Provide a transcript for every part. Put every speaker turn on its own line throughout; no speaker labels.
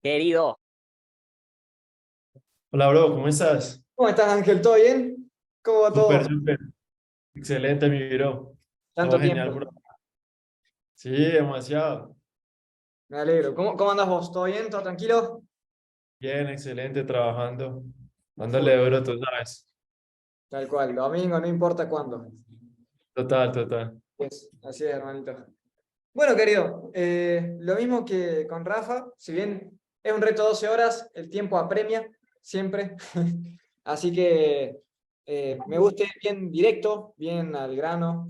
Querido,
Hola, bro, ¿cómo estás?
¿cómo estás, Ángel? ¿Todo bien? ¿Cómo va
Súper,
todo?
súper. Excelente, mi bro. Todo
Tanto
genial,
tiempo.
bro. Sí, demasiado.
Me alegro. ¿Cómo andas vos? ¿Todo bien? ¿Todo tranquilo?
Bien, excelente, trabajando.
A
Dándole
full.
duro, tú sabes.
Tal cual. Domingo, no importa cuándo.
Total, total.
Así es, hermanito. Bueno, querido, lo mismo que con Rafa, si bien es un reto 12 horas, el tiempo apremia siempre. Así que me gusta ir bien directo, bien al grano.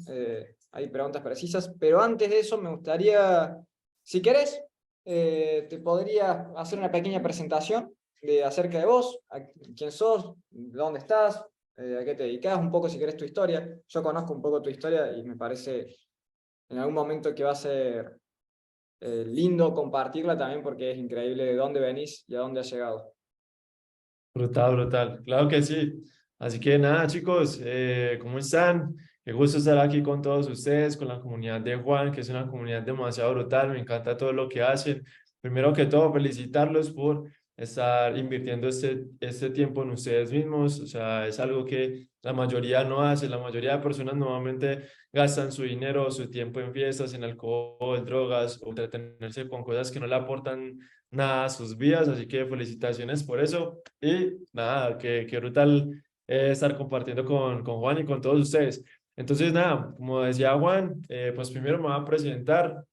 Hay preguntas precisas, pero antes de eso me gustaría, si querés, te podría hacer una pequeña presentación acerca de vos, quién sos, dónde estás, a qué te dedicás, un poco si querés tu historia. Yo conozco un poco tu historia y me parece en algún momento que va a ser lindo compartirla también porque es increíble de dónde venís y a dónde has llegado.
Brutal, brutal. Claro que sí. Así que nada, chicos, ¿cómo están? Qué gusto estar aquí con todos ustedes, con la comunidad de Juan, que es una comunidad demasiado brutal. Me encanta todo lo que hacen. Primero que todo, felicitarlos por estar invirtiendo este tiempo en ustedes mismos. O sea, es algo que la mayoría no hace. La mayoría de personas normalmente gastan su dinero, su tiempo en fiestas, en alcohol, drogas o entretenerse con cosas que no le aportan nada a sus vidas, así que felicitaciones por eso y nada, qué brutal estar compartiendo con Juan y con todos ustedes. Entonces, nada, como decía Juan, pues primero me voy a presentar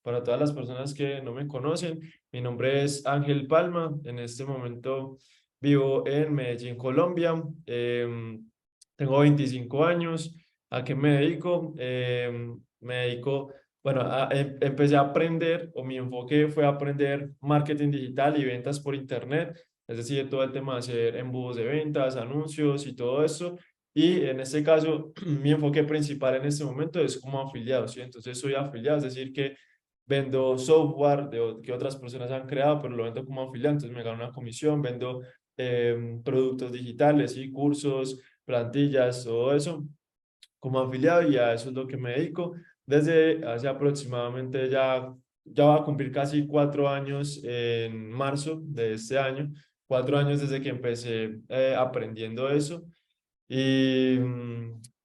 para todas las personas que no me conocen. Mi nombre es Ángel Palma, en este momento vivo en Medellín, Colombia. Tengo 25 años. ¿A qué me dedico? Me dedico bueno, empecé a aprender, o mi enfoque fue aprender marketing digital y ventas por internet, es decir, todo el tema de hacer embudos de ventas, anuncios y todo eso. Y en este caso, mi enfoque principal en este momento es como afiliado, ¿sí? Entonces soy afiliado, es decir, que vendo software que otras personas han creado, pero lo vendo como afiliado, entonces me gano una comisión, vendo productos digitales y cursos, plantillas, todo eso como afiliado y a eso es lo que me dedico desde hace aproximadamente ya va a cumplir casi 4 años en marzo de este año, 4 años desde que empecé aprendiendo eso y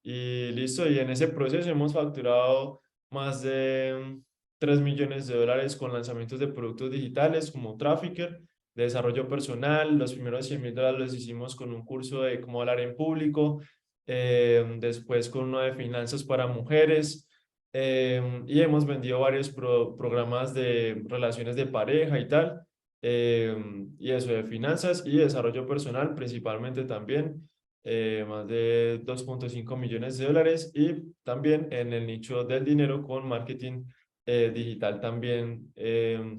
listo, y en ese proceso hemos facturado más de 3 millones de dólares con lanzamientos de productos digitales como Trafficker, de desarrollo personal. Los primeros 100.000 dólares los hicimos con un curso de cómo hablar en público, después con uno de finanzas para mujeres, y hemos vendido varios programas de relaciones de pareja y tal, y eso de finanzas y desarrollo personal principalmente también más de 2,5 millones de dólares y también en el nicho del dinero con marketing digital también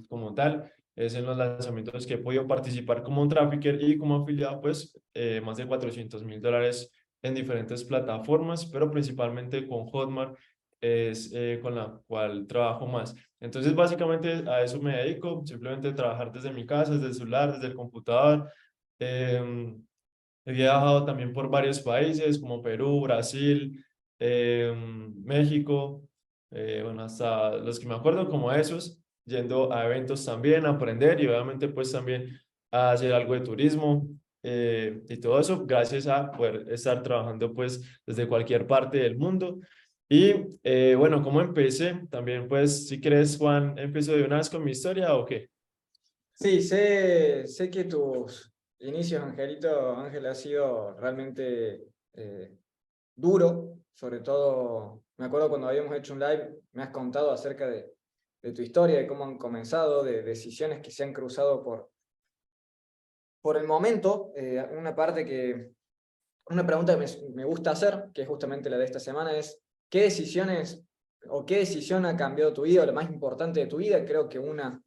como tal. Es en los lanzamientos que he podido participar como un trafficker y como afiliado, pues más de 400.000 dólares en diferentes plataformas, pero principalmente con Hotmart es con la cual trabajo más. Entonces, básicamente a eso me dedico, simplemente trabajar desde mi casa, desde el celular, desde el computador. em, He viajado también por varios países como Perú, Brasil, México, bueno, hasta los que me acuerdo como esos, yendo a eventos también, a aprender y obviamente pues también a hacer algo de turismo y todo eso gracias a poder estar trabajando pues desde cualquier parte del mundo. Y bueno, ¿cómo empecé? También pues si quieres Juan, empiezo de una vez con mi historia o qué.
Sí, sé que tus inicios, Angelito, Ángel, ha sido realmente duro. Sobre todo, me acuerdo cuando habíamos hecho un live, me has contado acerca de tu historia, de cómo han comenzado, de decisiones que se han cruzado por el momento. Una pregunta que me gusta hacer, que es justamente la de esta semana, es ¿qué decisiones o qué decisión ha cambiado tu vida o la más importante de tu vida? Creo que una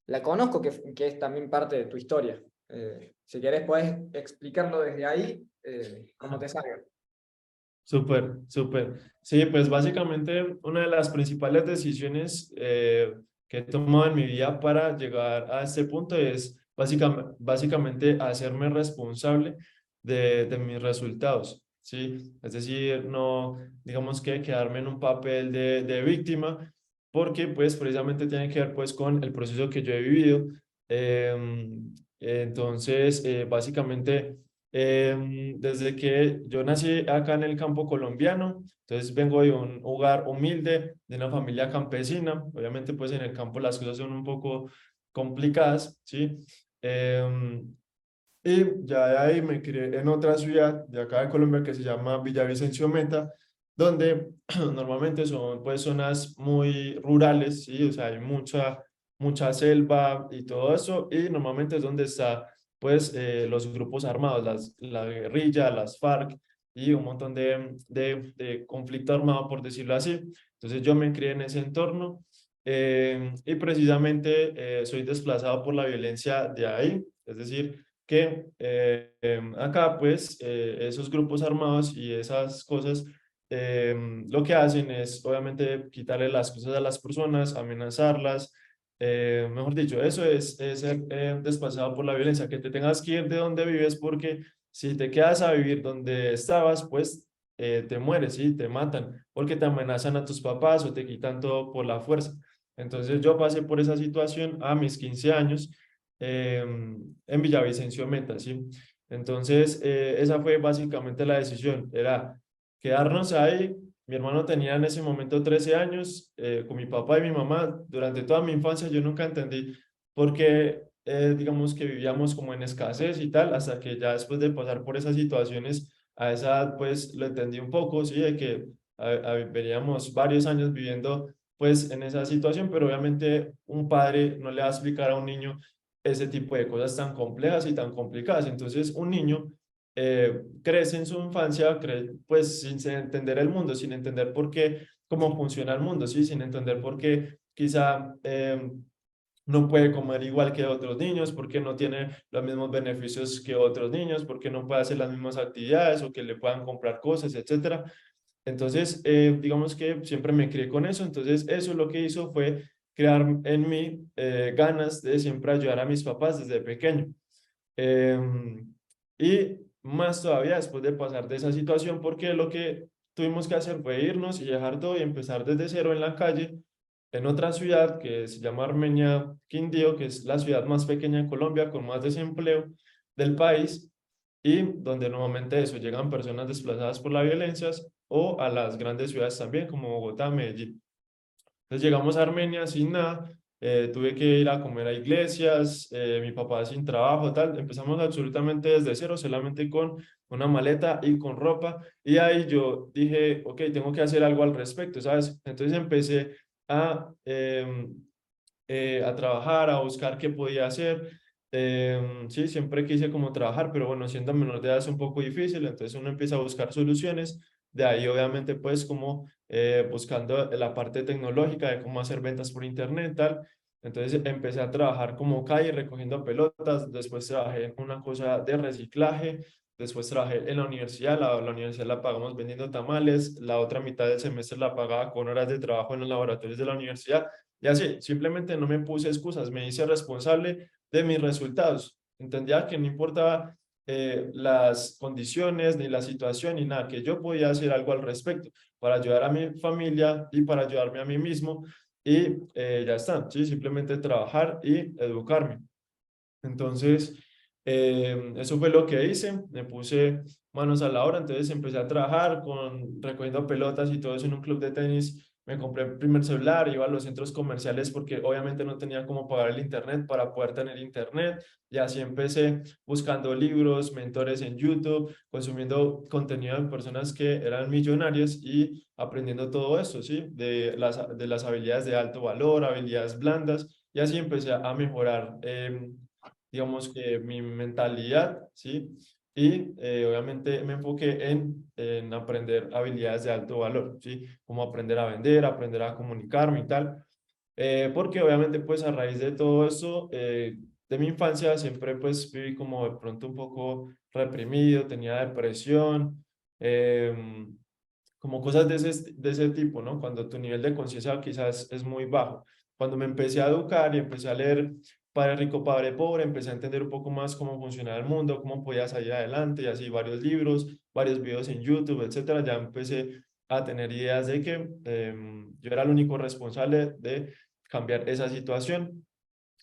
la conozco, que es también parte de tu historia. Si querés, podés explicarlo desde ahí, cómo te salga.
Súper, súper. Sí, pues básicamente una de las principales decisiones que he tomado en mi vida para llegar a este punto es básicamente hacerme responsable de mis resultados, ¿sí? Es decir, no, digamos que quedarme en un papel de víctima, porque pues precisamente tiene que ver pues con el proceso que yo he vivido. Entonces, básicamente, desde que yo nací acá en el campo colombiano, entonces vengo de un hogar humilde, de una familia campesina. Obviamente, pues en el campo las cosas son un poco complicadas, ¿sí? Em, y ya de ahí me crié en otra ciudad de acá de Colombia que se llama Villavicencio Meta, donde normalmente son pues zonas muy rurales, ¿sí? O sea, hay mucha selva y todo eso, y normalmente es donde está pues los grupos armados, la guerrilla, las FARC y un montón de conflicto armado, por decirlo así. Entonces yo me crié en ese entorno y precisamente soy desplazado por la violencia de ahí, es decir, que acá pues esos grupos armados y esas cosas lo que hacen es obviamente quitarle las cosas a las personas, amenazarlas, mejor dicho, eso es ser desplazado por la violencia, que te tengas que ir de donde vives porque si te quedas a vivir donde estabas, pues te mueres, ¿sí? Te matan porque te amenazan a tus papás o te quitan todo por la fuerza. Entonces yo pasé por esa situación a mis 15 años en Villavicencio Meta, ¿sí? Entonces, esa fue básicamente la decisión, era quedarnos ahí. Mi hermano tenía en ese momento 13 años, con mi papá y mi mamá. Durante toda mi infancia yo nunca entendí por qué, digamos que vivíamos como en escasez y tal, hasta que ya después de pasar por esas situaciones, a esa edad, pues lo entendí un poco, ¿sí? De que veníamos varios años viviendo pues en esa situación, pero obviamente un padre no le va a explicar a un niño ese tipo de cosas tan complejas y tan complicadas. Entonces, un niño crece en su infancia, pues sin entender el mundo, sin entender por qué, cómo funciona el mundo, ¿sí? Sin entender por qué quizá no puede comer igual que otros niños, porque no tiene los mismos beneficios que otros niños, porque no puede hacer las mismas actividades o que le puedan comprar cosas, etcétera. Entonces, digamos que siempre me crié con eso, entonces eso lo que hizo fue crear en mí ganas de siempre ayudar a mis papás desde pequeño. Y más todavía después de pasar de esa situación, porque lo que tuvimos que hacer fue irnos y dejar todo y empezar desde cero en la calle, en otra ciudad que se llama Armenia Quindío, que es la ciudad más pequeña de Colombia, con más desempleo del país, y donde normalmente eso, llegan personas desplazadas por las violencias o a las grandes ciudades también, como Bogotá, Medellín. Entonces llegamos a Armenia sin nada, tuve que ir a comer a iglesias, mi papá sin trabajo, tal. Empezamos absolutamente desde cero, solamente con una maleta y con ropa. Y ahí yo dije, ok, tengo que hacer algo al respecto, ¿sabes? Entonces empecé a trabajar, a buscar qué podía hacer. Sí, siempre quise como trabajar, pero bueno, siendo menor de edad es un poco difícil, entonces uno empieza a buscar soluciones. De ahí, obviamente, pues como buscando la parte tecnológica de cómo hacer ventas por internet, tal. Entonces empecé a trabajar como calle recogiendo pelotas, después trabajé en una cosa de reciclaje, después trabajé en la universidad, la universidad la pagamos vendiendo tamales, la otra mitad del semestre la pagaba con horas de trabajo en los laboratorios de la universidad. Y así, simplemente no me puse excusas, me hice responsable de mis resultados. Entendía que no importaba las condiciones, ni la situación, ni nada, que yo podía hacer algo al respecto para ayudar a mi familia y para ayudarme a mí mismo. Y ya está, ¿sí? Simplemente trabajar y educarme. Entonces, eso fue lo que hice, me puse manos a la obra, entonces empecé a trabajar recogiendo pelotas y todo eso en un club de tenis, me compré el primer celular, iba a los centros comerciales porque obviamente no tenía cómo pagar el internet para poder tener internet, y así empecé buscando libros, mentores en YouTube, consumiendo contenido de personas que eran millonarias y aprendiendo todo eso, ¿sí? De las habilidades de alto valor, habilidades blandas, y así empecé a mejorar digamos que mi mentalidad, ¿sí? Y obviamente me enfoqué en aprender habilidades de alto valor, ¿sí? Como aprender a vender, aprender a comunicarme y tal. Porque obviamente pues a raíz de todo eso, de mi infancia siempre pues viví como de pronto un poco reprimido, tenía depresión, como cosas de ese tipo, ¿no? Cuando tu nivel de conciencia quizás es muy bajo. Cuando me empecé a educar y empecé a leer Padre Rico, Padre Pobre, empecé a entender un poco más cómo funcionaba el mundo, cómo podía salir adelante, y así varios libros, varios videos en YouTube, etcétera. Ya empecé a tener ideas de que yo era el único responsable de cambiar esa situación.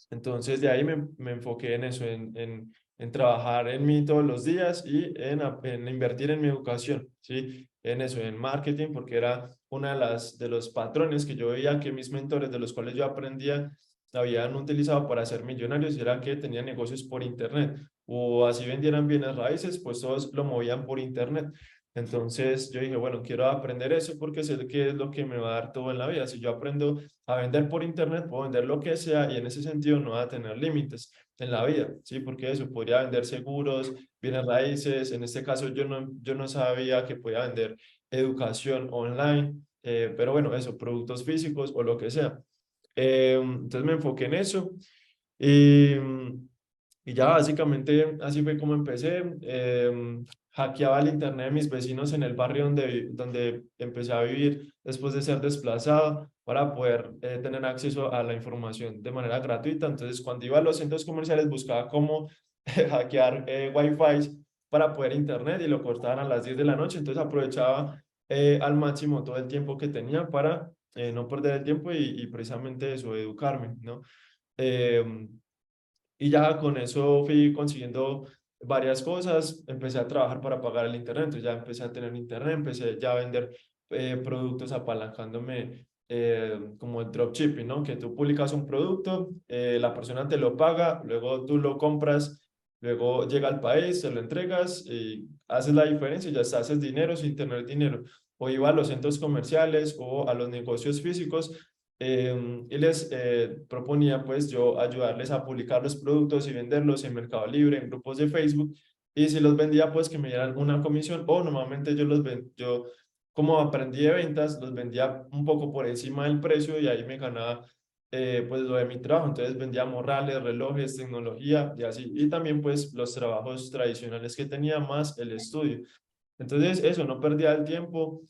Entonces de ahí me enfoqué en eso, en trabajar en mí todos los días y en invertir en mi educación, ¿sí? En eso, en marketing, porque era una de los patrones que yo veía que mis mentores de los cuales yo aprendía habían utilizado para ser millonarios, y era que tenían negocios por internet o así vendieran bienes raíces, pues todos lo movían por internet. Entonces yo dije, bueno, quiero aprender eso porque sé que es lo que me va a dar todo en la vida. Si yo aprendo a vender por internet, puedo vender lo que sea y en ese sentido no va a tener límites en la vida, ¿sí? Porque eso, podría vender seguros, bienes raíces, en este caso yo no sabía que podía vender educación online, pero bueno, eso, productos físicos o lo que sea. Entonces me enfoqué en eso y, y ya básicamente así fue como empecé. Hackeaba el internet de mis vecinos en el barrio donde empecé a vivir después de ser desplazado para poder tener acceso a la información de manera gratuita. Entonces, cuando iba a los centros comerciales, buscaba cómo hackear Wi-Fi para poder internet y lo cortaban a las 10 de la noche. Entonces, aprovechaba al máximo todo el tiempo que tenía para no perder el tiempo y precisamente eso, educarme, ¿no? Em, y ya con eso fui consiguiendo varias cosas, empecé a trabajar para pagar el internet, entonces ya empecé a tener internet, empecé ya a vender productos apalancándome como el dropshipping, ¿no? Que tú publicas un producto, la persona te lo paga, luego tú lo compras, luego llega al país, se lo entregas y haces la diferencia y ya está, haces dinero sin tener dinero. O iba a los centros comerciales o a los negocios físicos y les proponía pues yo ayudarles a publicar los productos y venderlos en Mercado Libre, en grupos de Facebook, y si los vendía pues que me dieran una comisión, o normalmente yo como aprendí de ventas, los vendía un poco por encima del precio y ahí me ganaba pues lo de mi trabajo. Entonces vendía morrales, relojes, tecnología y así, y también pues los trabajos tradicionales que tenía más el estudio. Entonces, eso, no perdía el tiempo.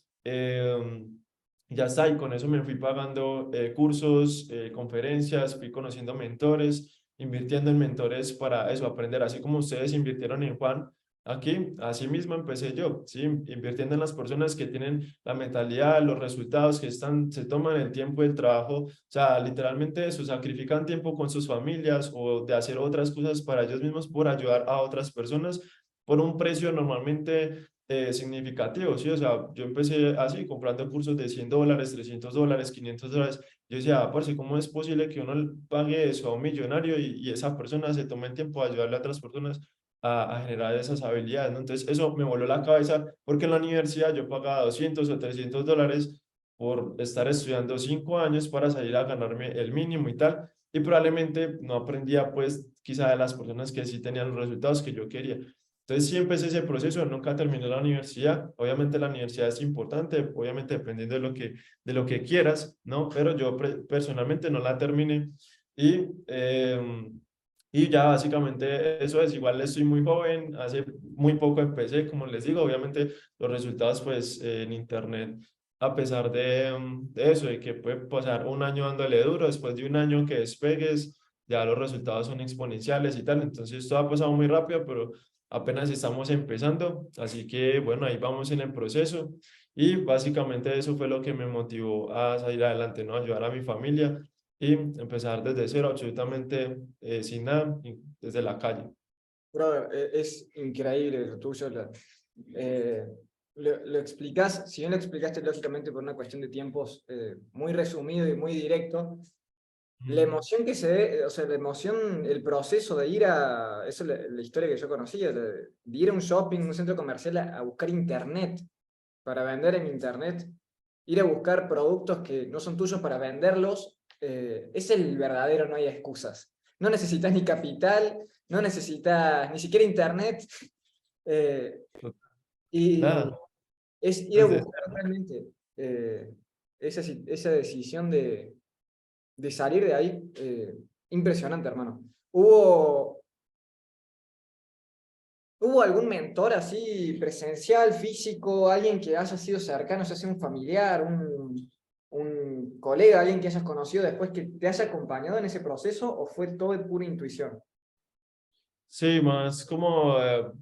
Ya está, y con eso me fui pagando cursos, conferencias, fui conociendo mentores, invirtiendo en mentores para eso, aprender, así como ustedes invirtieron en Juan. Aquí, así mismo empecé yo, ¿sí? Invirtiendo en las personas que tienen la mentalidad, los resultados, que están, se toman el tiempo del trabajo, o sea, literalmente eso, sacrifican tiempo con sus familias o de hacer otras cosas para ellos mismos por ayudar a otras personas por un precio normalmente significativo, ¿sí? O sea, yo empecé así, comprando cursos de $100, $300, $500. Yo decía, parce, ¿cómo es posible que uno le pague eso a un millonario y esa persona se tome el tiempo de ayudarle a otras personas a generar esas habilidades, ¿no? Entonces, eso me voló la cabeza porque en la universidad yo pagaba $200 o $300 por estar estudiando 5 años para salir a ganarme el mínimo y tal, y probablemente no aprendía, pues, quizá de las personas que sí tenían los resultados que yo quería. Entonces sí empecé ese proceso, nunca terminé la universidad. Obviamente la universidad es importante, obviamente dependiendo de lo que quieras, ¿no? Pero yo personalmente no la terminé y, y ya básicamente eso es, igual estoy muy joven, hace muy poco empecé, como les digo, obviamente los resultados pues en internet, a pesar de eso, de que puede pasar un año dándole duro, después de un año que despegues, ya los resultados son exponenciales y tal, entonces todo ha pasado muy rápido, pero apenas estamos empezando, así que bueno, ahí vamos en el proceso y básicamente eso fue lo que me motivó a salir adelante, ¿no? Ayudar a mi familia y empezar desde cero, absolutamente sin nada, desde la calle.
Bro, es increíble lo tuyo. Eh, lo explicás, si bien lo explicaste lógicamente por una cuestión de tiempos muy resumido y muy directo, la
Mm.
emoción que se ve, o sea, la emoción, el proceso de ir a, eso es la historia que yo conocía, de ir a un shopping, un centro comercial a buscar internet, para vender en internet, ir a buscar productos que no son tuyos para venderlos, es el verdadero no hay excusas. No necesitas ni capital, no necesitas ni siquiera internet, eh, y
Nada,
es ir a
desde
buscar realmente esa decisión de salir de ahí. Impresionante, hermano. ¿Hubo algún mentor así presencial, físico, alguien que haya sido cercano, ya sea un familiar, un colega, alguien que hayas conocido después que te haya acompañado en ese proceso o fue todo de pura intuición?
sí, más como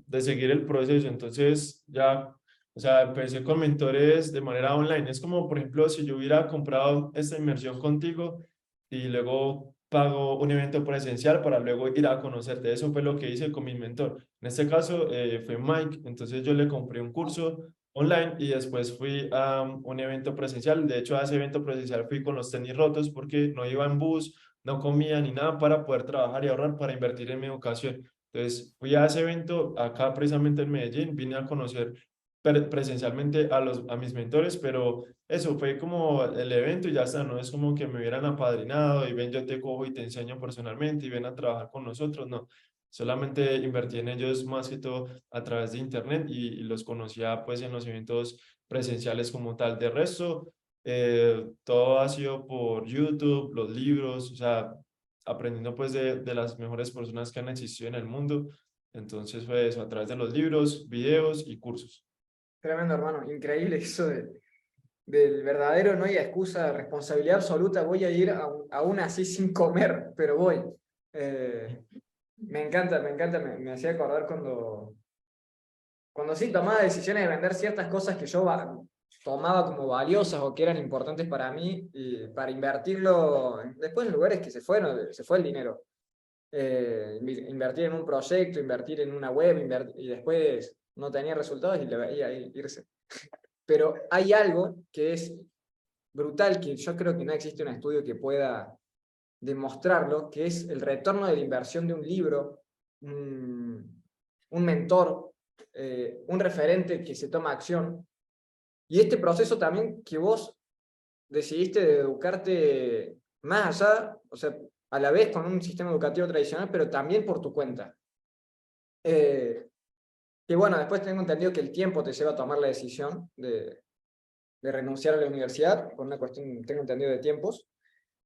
de seguir el proceso. Entonces ya, o sea, empecé con mentores de manera online. Es como, por ejemplo, si yo hubiera comprado esta inmersión contigo y luego pago un evento presencial para luego ir a conocerte. Eso fue lo que hice con mi mentor. En este caso fue Mike, entonces yo le compré un curso online y después fui a un evento presencial. De hecho, a ese evento presencial fui con los tenis rotos porque no iba en bus, no comía ni nada para poder trabajar y ahorrar para invertir en mi educación. Entonces fui a ese evento acá precisamente en Medellín, vine a conocer presencialmente a mis mentores, pero eso fue como el evento y ya está, no es como que me hubieran apadrinado y ven, yo te cojo y te enseño personalmente y ven a trabajar con nosotros, no. Solamente invertí en ellos más que todo a través de internet y los conocía pues en los eventos presenciales como tal. De resto, todo ha sido por YouTube, los libros, o sea, aprendiendo pues de las mejores personas que han existido en el mundo. Entonces fue eso, a través de los libros, videos y cursos.
Tremendo, hermano. Increíble eso del verdadero no hay excusa, responsabilidad absoluta. Voy a ir aún así sin comer, pero voy. Eh, me encanta, me hacía acordar cuando sí tomaba decisiones de vender ciertas cosas que yo tomaba como valiosas o que eran importantes para mí, y para invertirlo después en lugares que se fue el dinero. Invertir en un proyecto, invertir en una web, y después no tenía resultados y le veía irse. Pero hay algo que es brutal, que yo creo que no existe un estudio que pueda demostrarlo, que es el retorno de la inversión de un libro, un mentor, un referente que se toma acción. Y este proceso también que vos decidiste de educarte más allá, o sea, a la vez con un sistema educativo tradicional, pero también por tu cuenta. Que bueno, después tengo entendido que el tiempo te lleva a tomar la decisión de renunciar a la universidad, por una cuestión, tengo entendido, de tiempos.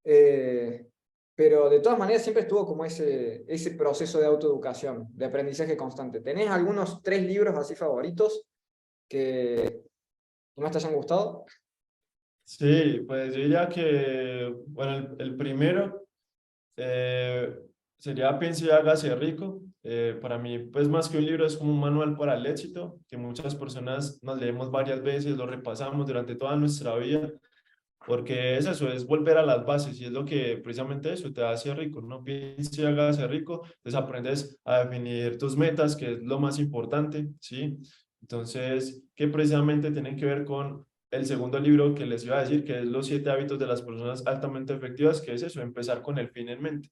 Eh, pero de todas maneras siempre estuvo como ese proceso de autoeducación, de aprendizaje constante. ¿Tenés algunos 3 libros así favoritos que más te hayan gustado?
Sí, pues yo diría que, bueno, el primero eh, sería Piense y hágase rico. Para mí, pues más que un libro, es como un manual para el éxito, que muchas personas nos leemos varias veces, lo repasamos durante toda nuestra vida, porque es eso, es volver a las bases y es lo que precisamente eso te hace rico, ¿no? Piense y hágase rico, entonces aprendes a definir tus metas, que es lo más importante, ¿sí? Entonces, que precisamente tienen que ver con el segundo libro que les iba a decir, que es Los 7 hábitos de las personas altamente efectivas, que es eso, empezar con el fin en mente.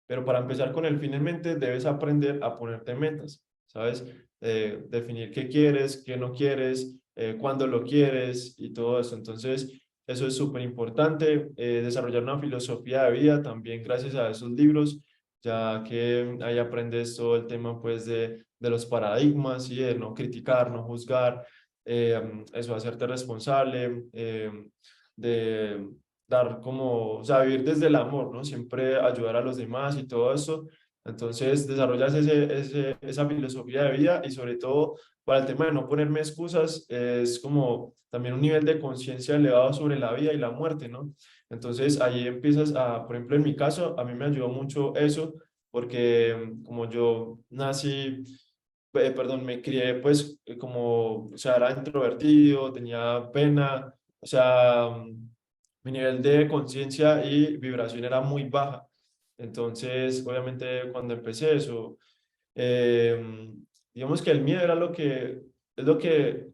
Pero para empezar con el fin en mente, debes aprender a ponerte metas, ¿sabes? Definir qué quieres, qué no quieres, cuándo lo quieres y todo eso. Entonces, eso es súper importante. Desarrollar una filosofía de vida también gracias a esos libros, ya que ahí aprendes todo el tema, pues, de los paradigmas y de no criticar, no juzgar, eso, hacerte responsable, de dar como, o sea, vivir desde el amor, ¿no? Siempre ayudar a los demás y todo eso. Entonces, desarrollas esa filosofía de vida y sobre todo para el tema de no ponerme excusas, es como también un nivel de conciencia elevado sobre la vida y la muerte, ¿no? Entonces, ahí empiezas a, por ejemplo, en mi caso, a mí me ayudó mucho eso, porque como yo nací, perdón, me crié pues como, o sea, era introvertido, tenía pena, o sea, mi nivel de conciencia y vibración era muy baja. Entonces, obviamente, cuando empecé eso, digamos que el miedo era es lo que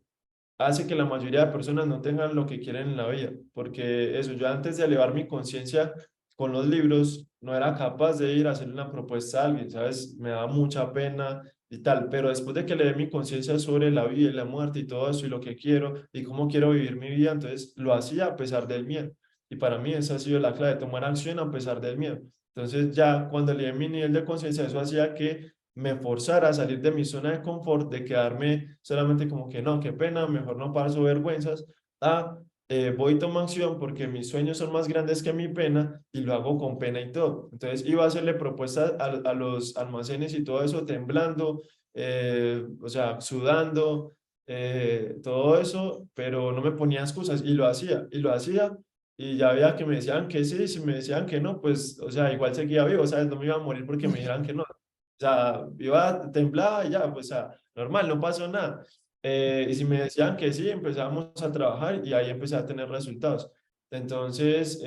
hace que la mayoría de personas no tengan lo que quieren en la vida, porque eso, yo antes de elevar mi conciencia con los libros, no era capaz de ir a hacer una propuesta a alguien, ¿sabes? Me daba mucha pena y tal, pero después de que leí mi conciencia sobre la vida y la muerte y todo eso y lo que quiero y cómo quiero vivir mi vida, entonces lo hacía a pesar del miedo. Y para mí esa ha sido la clave, tomar acción a pesar del miedo. Entonces ya cuando leí mi nivel de conciencia, eso hacía que me forzara a salir de mi zona de confort, de quedarme solamente como que no, qué pena, mejor no paso vergüenzas, a voy y tomo acción porque mis sueños son más grandes que mi pena y lo hago con pena y todo. Entonces iba a hacerle propuestas a los almacenes y todo eso temblando, o sea, sudando, todo eso, pero no me ponía excusas y lo hacía. Y ya veía que me decían que sí, si me decían que no, pues, o sea, igual seguía vivo, ¿sabes? No me iba a morir porque me dijeran que no. O sea, iba temblada y ya, pues, o sea, normal, no pasó nada. Y si me decían que sí, empezamos a trabajar y ahí empecé a tener resultados. Entonces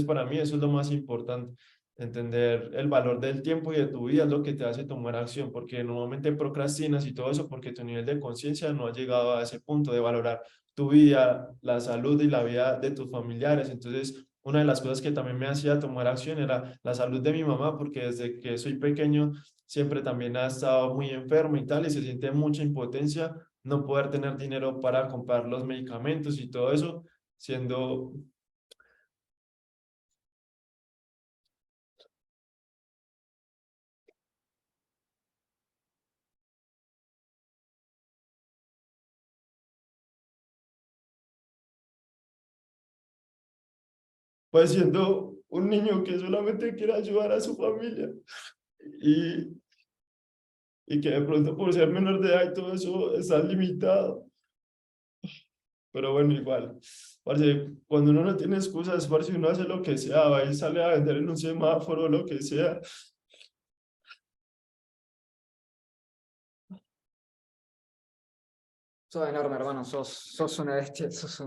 para mí eso es lo más importante. Entender el valor del tiempo y de tu vida es lo que te hace tomar acción, porque normalmente procrastinas y todo eso porque tu nivel de conciencia no ha llegado a ese punto de valorar tu vida, la salud y la vida de tus familiares. Entonces, una de las cosas que también me hacía tomar acción era la salud de mi mamá, porque desde que soy pequeño siempre también ha estado muy enferma y tal, y se siente mucha impotencia no poder tener dinero para comprar los medicamentos y todo eso, siendo pues siendo un niño que solamente quiere ayudar a su familia y, y que de pronto por ser menor de edad y todo eso está limitado. Pero bueno, igual, parce, cuando uno no tiene excusas, parce, uno hace lo que sea, va y sale a vender en un semáforo, lo que sea.
Sos enorme, hermano, sos una bestia, sos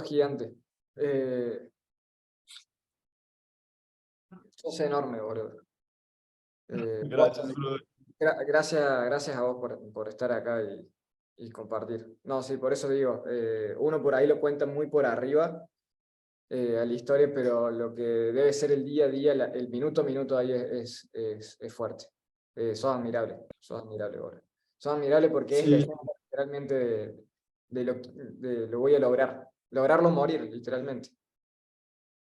gigante. Eh, sos enorme, boludo. Posta,
Gracias, brother.
gracias a vos por estar acá y compartir. No, sí, por eso digo, uno por ahí lo cuenta muy por arriba a la historia, pero lo que debe ser el día a día, el minuto a minuto ahí es fuerte. Sos admirable, boludo. Sos admirable porque es la
Sí,
ejemplo literalmente de lo voy a lograrlo morir, literalmente.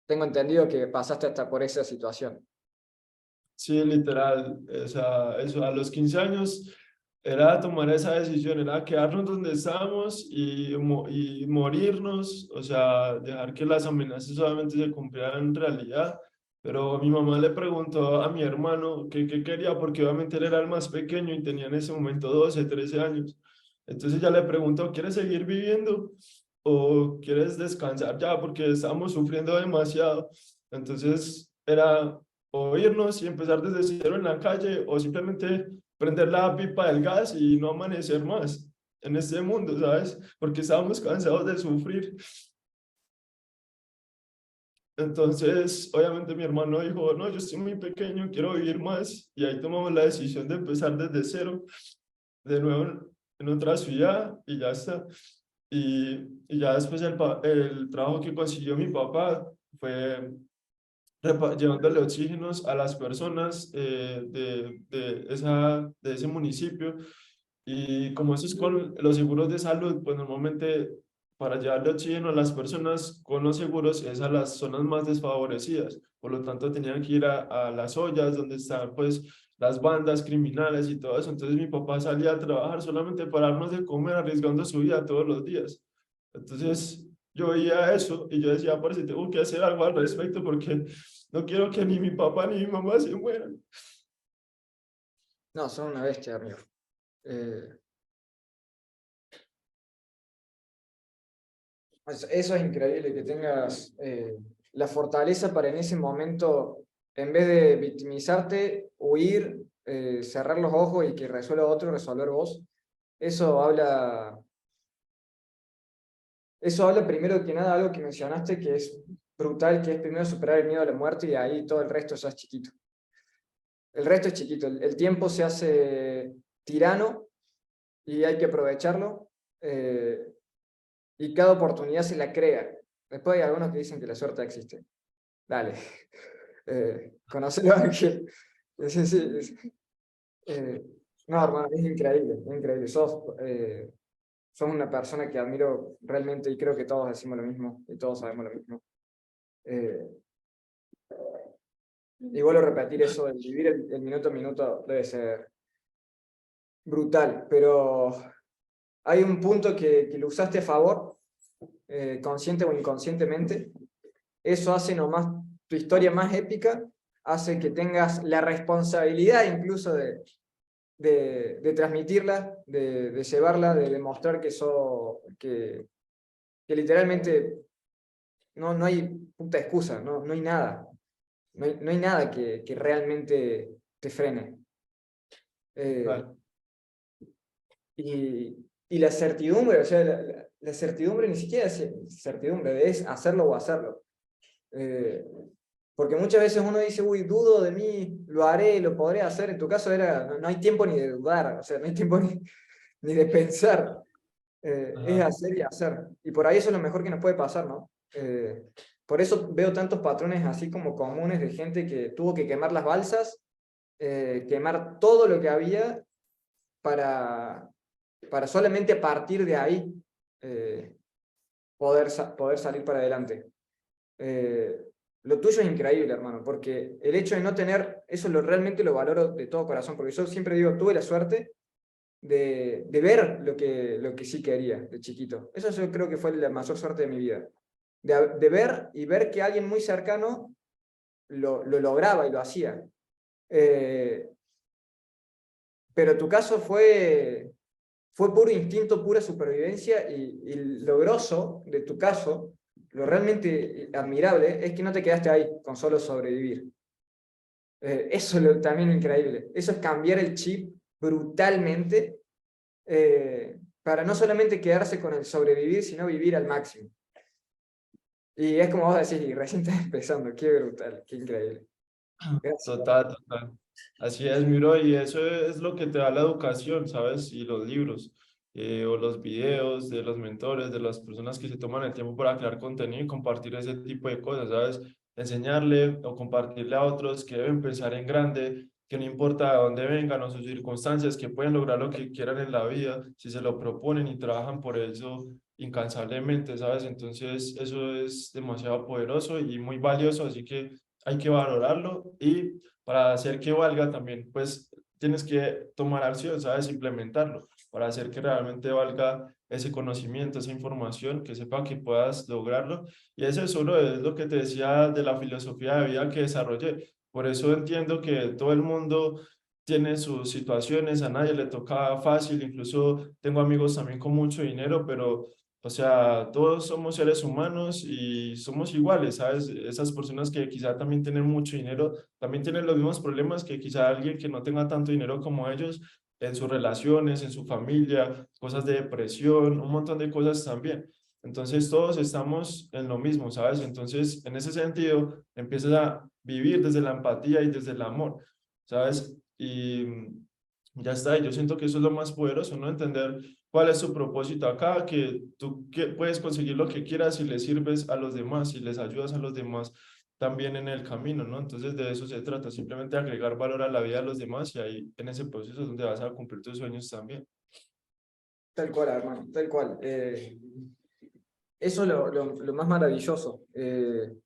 Tengo entendido que pasaste hasta por esa situación.
sí, literal, o sea, eso, a los 15 años era tomar esa decisión, era quedarnos donde estábamos y morirnos, o sea, dejar que las amenazas solamente se cumplieran en realidad. Pero mi mamá le preguntó a mi hermano qué quería, porque obviamente él era el más pequeño y tenía en ese momento 12 13 años. Entonces ella le preguntó, ¿quieres seguir viviendo o quieres descansar ya? Porque estábamos sufriendo demasiado. Entonces era o irnos y empezar desde cero en la calle, o simplemente prender la pipa del gas y no amanecer más en este mundo, ¿sabes? Porque estábamos cansados de sufrir. Entonces, obviamente mi hermano dijo, no, yo estoy muy pequeño, quiero vivir más, y ahí tomamos la decisión de empezar desde cero, de nuevo en otra ciudad, y ya está. Y ya después el trabajo que consiguió mi papá fue llevándole oxígenos a las personas de ese municipio. Y como eso es con los seguros de salud, pues normalmente para llevarle oxígeno a las personas con los seguros es a las zonas más desfavorecidas. Por lo tanto, tenían que ir a las ollas donde están pues las bandas criminales y todo eso. Entonces mi papá salía a trabajar solamente para darnos de comer, arriesgando su vida todos los días. Entonces yo veía eso y yo decía, parece que tengo que hacer algo al respecto porque no quiero que ni mi papá ni mi mamá se mueran.
No, son una bestia, amigo. Eh, Eso es increíble, que tengas la fortaleza para en ese momento, en vez de victimizarte, huir, cerrar los ojos y que resuelva otro, resolver vos. Eso habla, eso habla primero que nada algo que mencionaste que es brutal, que es primero superar el miedo a la muerte y ahí todo el resto ya es chiquito. El resto es chiquito, el tiempo se hace tirano y hay que aprovecharlo. Y cada oportunidad se la crea. Después hay algunos que dicen que la suerte existe. Dale. Conocelo, Ángel. Sí, sí, no, hermano, es increíble, es increíble. Sos una persona que admiro realmente y creo que todos decimos lo mismo y todos sabemos lo mismo. Eh, y vuelvo a repetir eso, el vivir el minuto a minuto debe ser brutal, pero hay un punto que lo usaste a favor, consciente o inconscientemente. Eso hace nomás tu historia más épica, hace que tengas la responsabilidad incluso de transmitirla, de llevarla, de demostrar que literalmente no hay puta excusa, no hay nada. No hay nada que realmente te frene. Eh,
Vale.
y y la certidumbre, o sea, la certidumbre ni siquiera es certidumbre, es hacerlo o hacerlo. Porque muchas veces uno dice, uy, dudo de mí, lo haré, lo podré hacer. En tu caso era, no hay tiempo ni de dudar, o sea, no hay tiempo ni de pensar. Es
Ajá.
hacer y hacer. Y por ahí eso es lo mejor que nos puede pasar, ¿no? Por eso veo tantos patrones así como comunes de gente que tuvo que quemar las balsas, quemar todo lo que había para, para solamente a partir de ahí eh, poder salir para adelante. Eh, lo tuyo es increíble, hermano, porque el hecho de no tener, eso realmente lo valoro de todo corazón, porque yo siempre digo, tuve la suerte de ver lo que sí quería de chiquito. Eso yo creo que fue la mayor suerte de mi vida. De ver y ver que alguien muy cercano lo lograba y lo hacía. Eh, pero tu caso fue puro instinto, pura supervivencia y lo grosso de tu caso, lo realmente admirable, es que no te quedaste ahí con solo sobrevivir. Eso es también increíble. Eso es cambiar el chip brutalmente para no solamente quedarse con el sobrevivir, sino vivir al máximo. Y es como vos decís, y recién estás empezando, qué brutal, qué increíble. Gracias.
Total, total. Así es, mi bro, y eso es lo que te da la educación, ¿sabes? Y los libros, o los videos de los mentores, de las personas que se toman el tiempo para crear contenido y compartir ese tipo de cosas, ¿sabes? Enseñarle o compartirle a otros que deben pensar en grande, que no importa de dónde vengan o sus circunstancias, que pueden lograr lo que quieran en la vida si se lo proponen y trabajan por eso incansablemente, ¿sabes? Entonces, eso es demasiado poderoso y muy valioso, así que hay que valorarlo y para hacer que valga también, pues tienes que tomar acción, ¿sabes? Implementarlo para hacer que realmente valga ese conocimiento, esa información, que sepa que puedas lograrlo. Y eso solo es lo que te decía de la filosofía de vida que desarrollé. Por eso entiendo que todo el mundo tiene sus situaciones, a nadie le toca fácil, incluso tengo amigos también con mucho dinero, pero o sea, todos somos seres humanos y somos iguales, ¿sabes? Esas personas que quizá también tienen mucho dinero, también tienen los mismos problemas que quizá alguien que no tenga tanto dinero como ellos en sus relaciones, en su familia, cosas de depresión, un montón de cosas también. Entonces todos estamos en lo mismo, ¿sabes? Entonces, en ese sentido, empiezas a vivir desde la empatía y desde el amor, ¿sabes? Y ya está, y yo siento que eso es lo más poderoso, ¿no? Entender cuál es su propósito acá, que tú puedes conseguir lo que quieras si le sirves a los demás, si les ayudas a los demás también en el camino, ¿no? Entonces de eso se trata, simplemente agregar valor a la vida de los demás y ahí en ese proceso es donde vas a cumplir tus sueños también.
Tal cual, hermano, tal cual. Eso es lo más maravilloso, que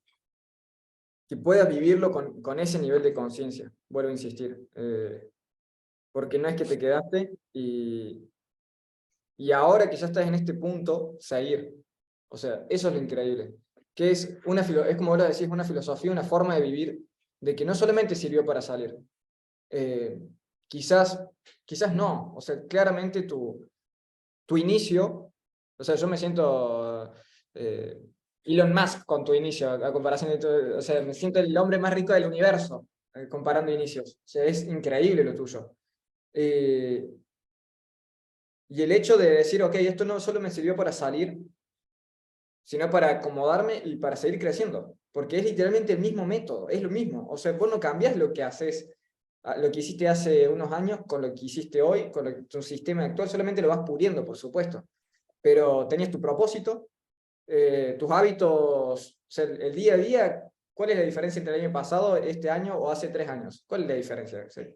puedas vivirlo con ese nivel de conciencia, vuelvo a insistir. Porque no es que te quedaste y ahora que ya estás en este punto, seguir. O sea, eso es lo increíble. Que es como vos lo decís, una filosofía, una forma de vivir, de que no solamente sirvió para salir. Eh, quizás, quizás no. O sea, claramente tu inicio, o sea, yo me siento Elon Musk con tu inicio, a comparación de o sea, me siento el hombre más rico del universo, comparando inicios. O sea, es increíble lo tuyo. Eh, y el hecho de decir, ok, esto no solo me sirvió para salir, sino para acomodarme y para seguir creciendo, porque es literalmente el mismo método, es lo mismo. O sea, vos no cambias lo que haces, lo que hiciste hace unos años con lo que hiciste hoy, con tu sistema actual, solamente lo vas puliendo, por supuesto. Pero tenías tu propósito, tus hábitos, o sea, el día a día. ¿Cuál es la diferencia entre el año pasado, este año o hace 3 años? ¿Cuál es la diferencia? O sea,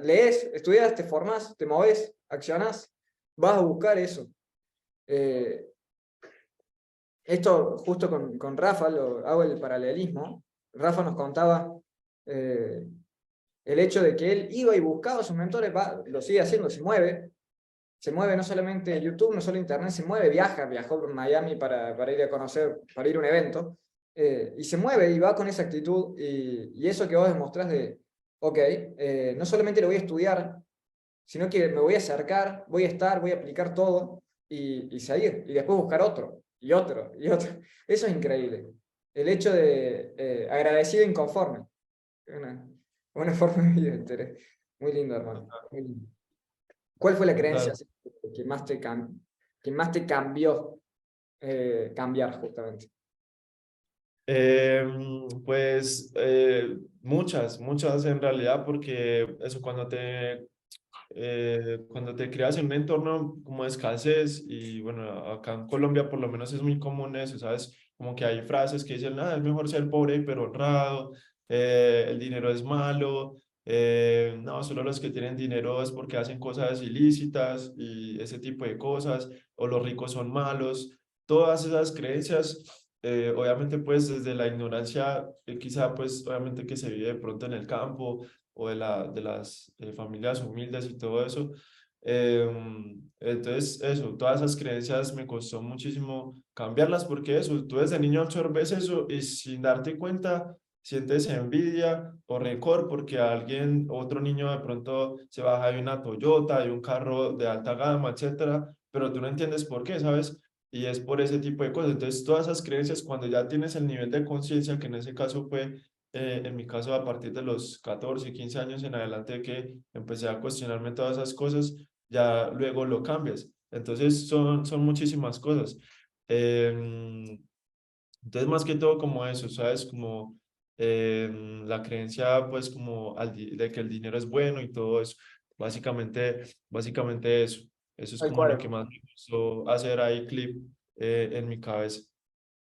lees, estudias, te formas, te moves, accionas, vas a buscar eso. Eh, Esto justo con Rafa, hago el paralelismo. Rafa nos contaba eh, el hecho de que él iba y buscaba a sus mentores, lo sigue haciendo, se mueve no solamente YouTube, no solo Internet, se mueve, viajó por Miami para ir a conocer, para ir a un evento, y se mueve y va con esa actitud, y eso que vos demostrás de, ok, no solamente lo voy a estudiar, sino que me voy a acercar, voy a estar, voy a aplicar todo y seguir, y después buscar otro, y otro, y otro. Eso es increíble. El hecho de agradecido e inconforme. Una, una forma de vida entera. Muy lindo, hermano. Muy lindo. ¿Cuál fue la creencia
Total.
así, que más te cambió cambiar justamente?
Pues muchas en realidad, porque eso cuando te creas en un entorno como de escasez, y bueno, acá en Colombia por lo menos es muy común eso, ¿sabes? Como que hay frases que dicen, nada, es mejor ser pobre pero honrado, el dinero es malo, no, solo los que tienen dinero es porque hacen cosas ilícitas y ese tipo de cosas, o los ricos son malos. Todas esas creencias, obviamente pues desde la ignorancia, quizá pues obviamente que se vive de pronto en el campo, o de las familias humildes y todo eso. Entonces, eso, todas esas creencias me costó muchísimo cambiarlas, porque eso, tú desde niño absorbes eso y sin darte cuenta sientes envidia o rencor porque alguien, otro niño de pronto se baja de una Toyota, de un carro de alta gama, etcétera, pero tú no entiendes por qué, ¿sabes? Y es por ese tipo de cosas. Entonces, todas esas creencias, cuando ya tienes el nivel de conciencia, que en ese caso fue en mi caso, a partir de los 14 15 años en adelante que empecé a cuestionarme todas esas cosas, ya luego lo cambias. Entonces, son muchísimas cosas. Em, entonces, más que todo como eso, ¿sabes? Como la creencia, pues, como de que el dinero es bueno y todo eso. Básicamente eso. Eso es
Tal
como lo que
cual.
más me gustó hacer ahí clip en mi cabeza.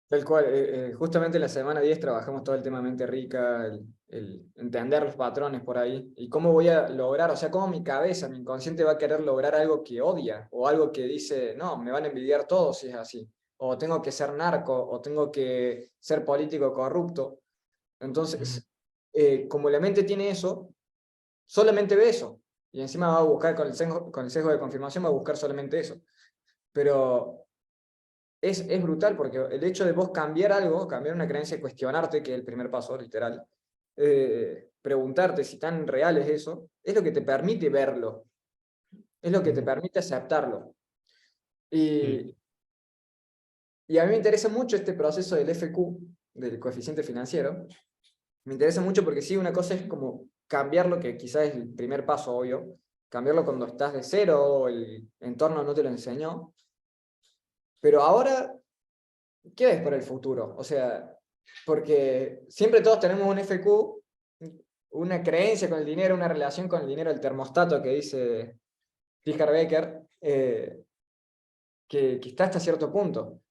Tal cual, justamente la semana 10 trabajamos todo el tema mente rica, el entender los patrones por ahí y cómo voy a lograr, o sea, cómo mi cabeza, mi inconsciente va a querer lograr algo que odia o algo que dice, no, me van a envidiar todos si es así, o tengo que ser narco, o tengo que ser político corrupto.
Mm,
Entonces, como la mente tiene eso, solamente ve eso y encima va a buscar con el sesgo de confirmación, va a buscar solamente eso. Pero es brutal porque el hecho de vos cambiar algo, cambiar una creencia, cuestionarte, que es el primer paso, literal, preguntarte si tan real es eso, es lo que te permite verlo, es lo que te
mm,
permite aceptarlo.
sí,
Y, y a mí me interesa mucho este proceso del FQ, del coeficiente financiero. Me interesa mucho porque sí, una cosa es como cambiarlo, que quizás es el primer paso, obvio, cambiarlo cuando estás de cero o el entorno no te lo enseñó. Pero ahora ¿qué ves para el futuro? O sea, porque siempre todos tenemos un FQ, una creencia con el dinero, una relación con el dinero, el termostato que dice Richard Becker, que está hasta cierto punto.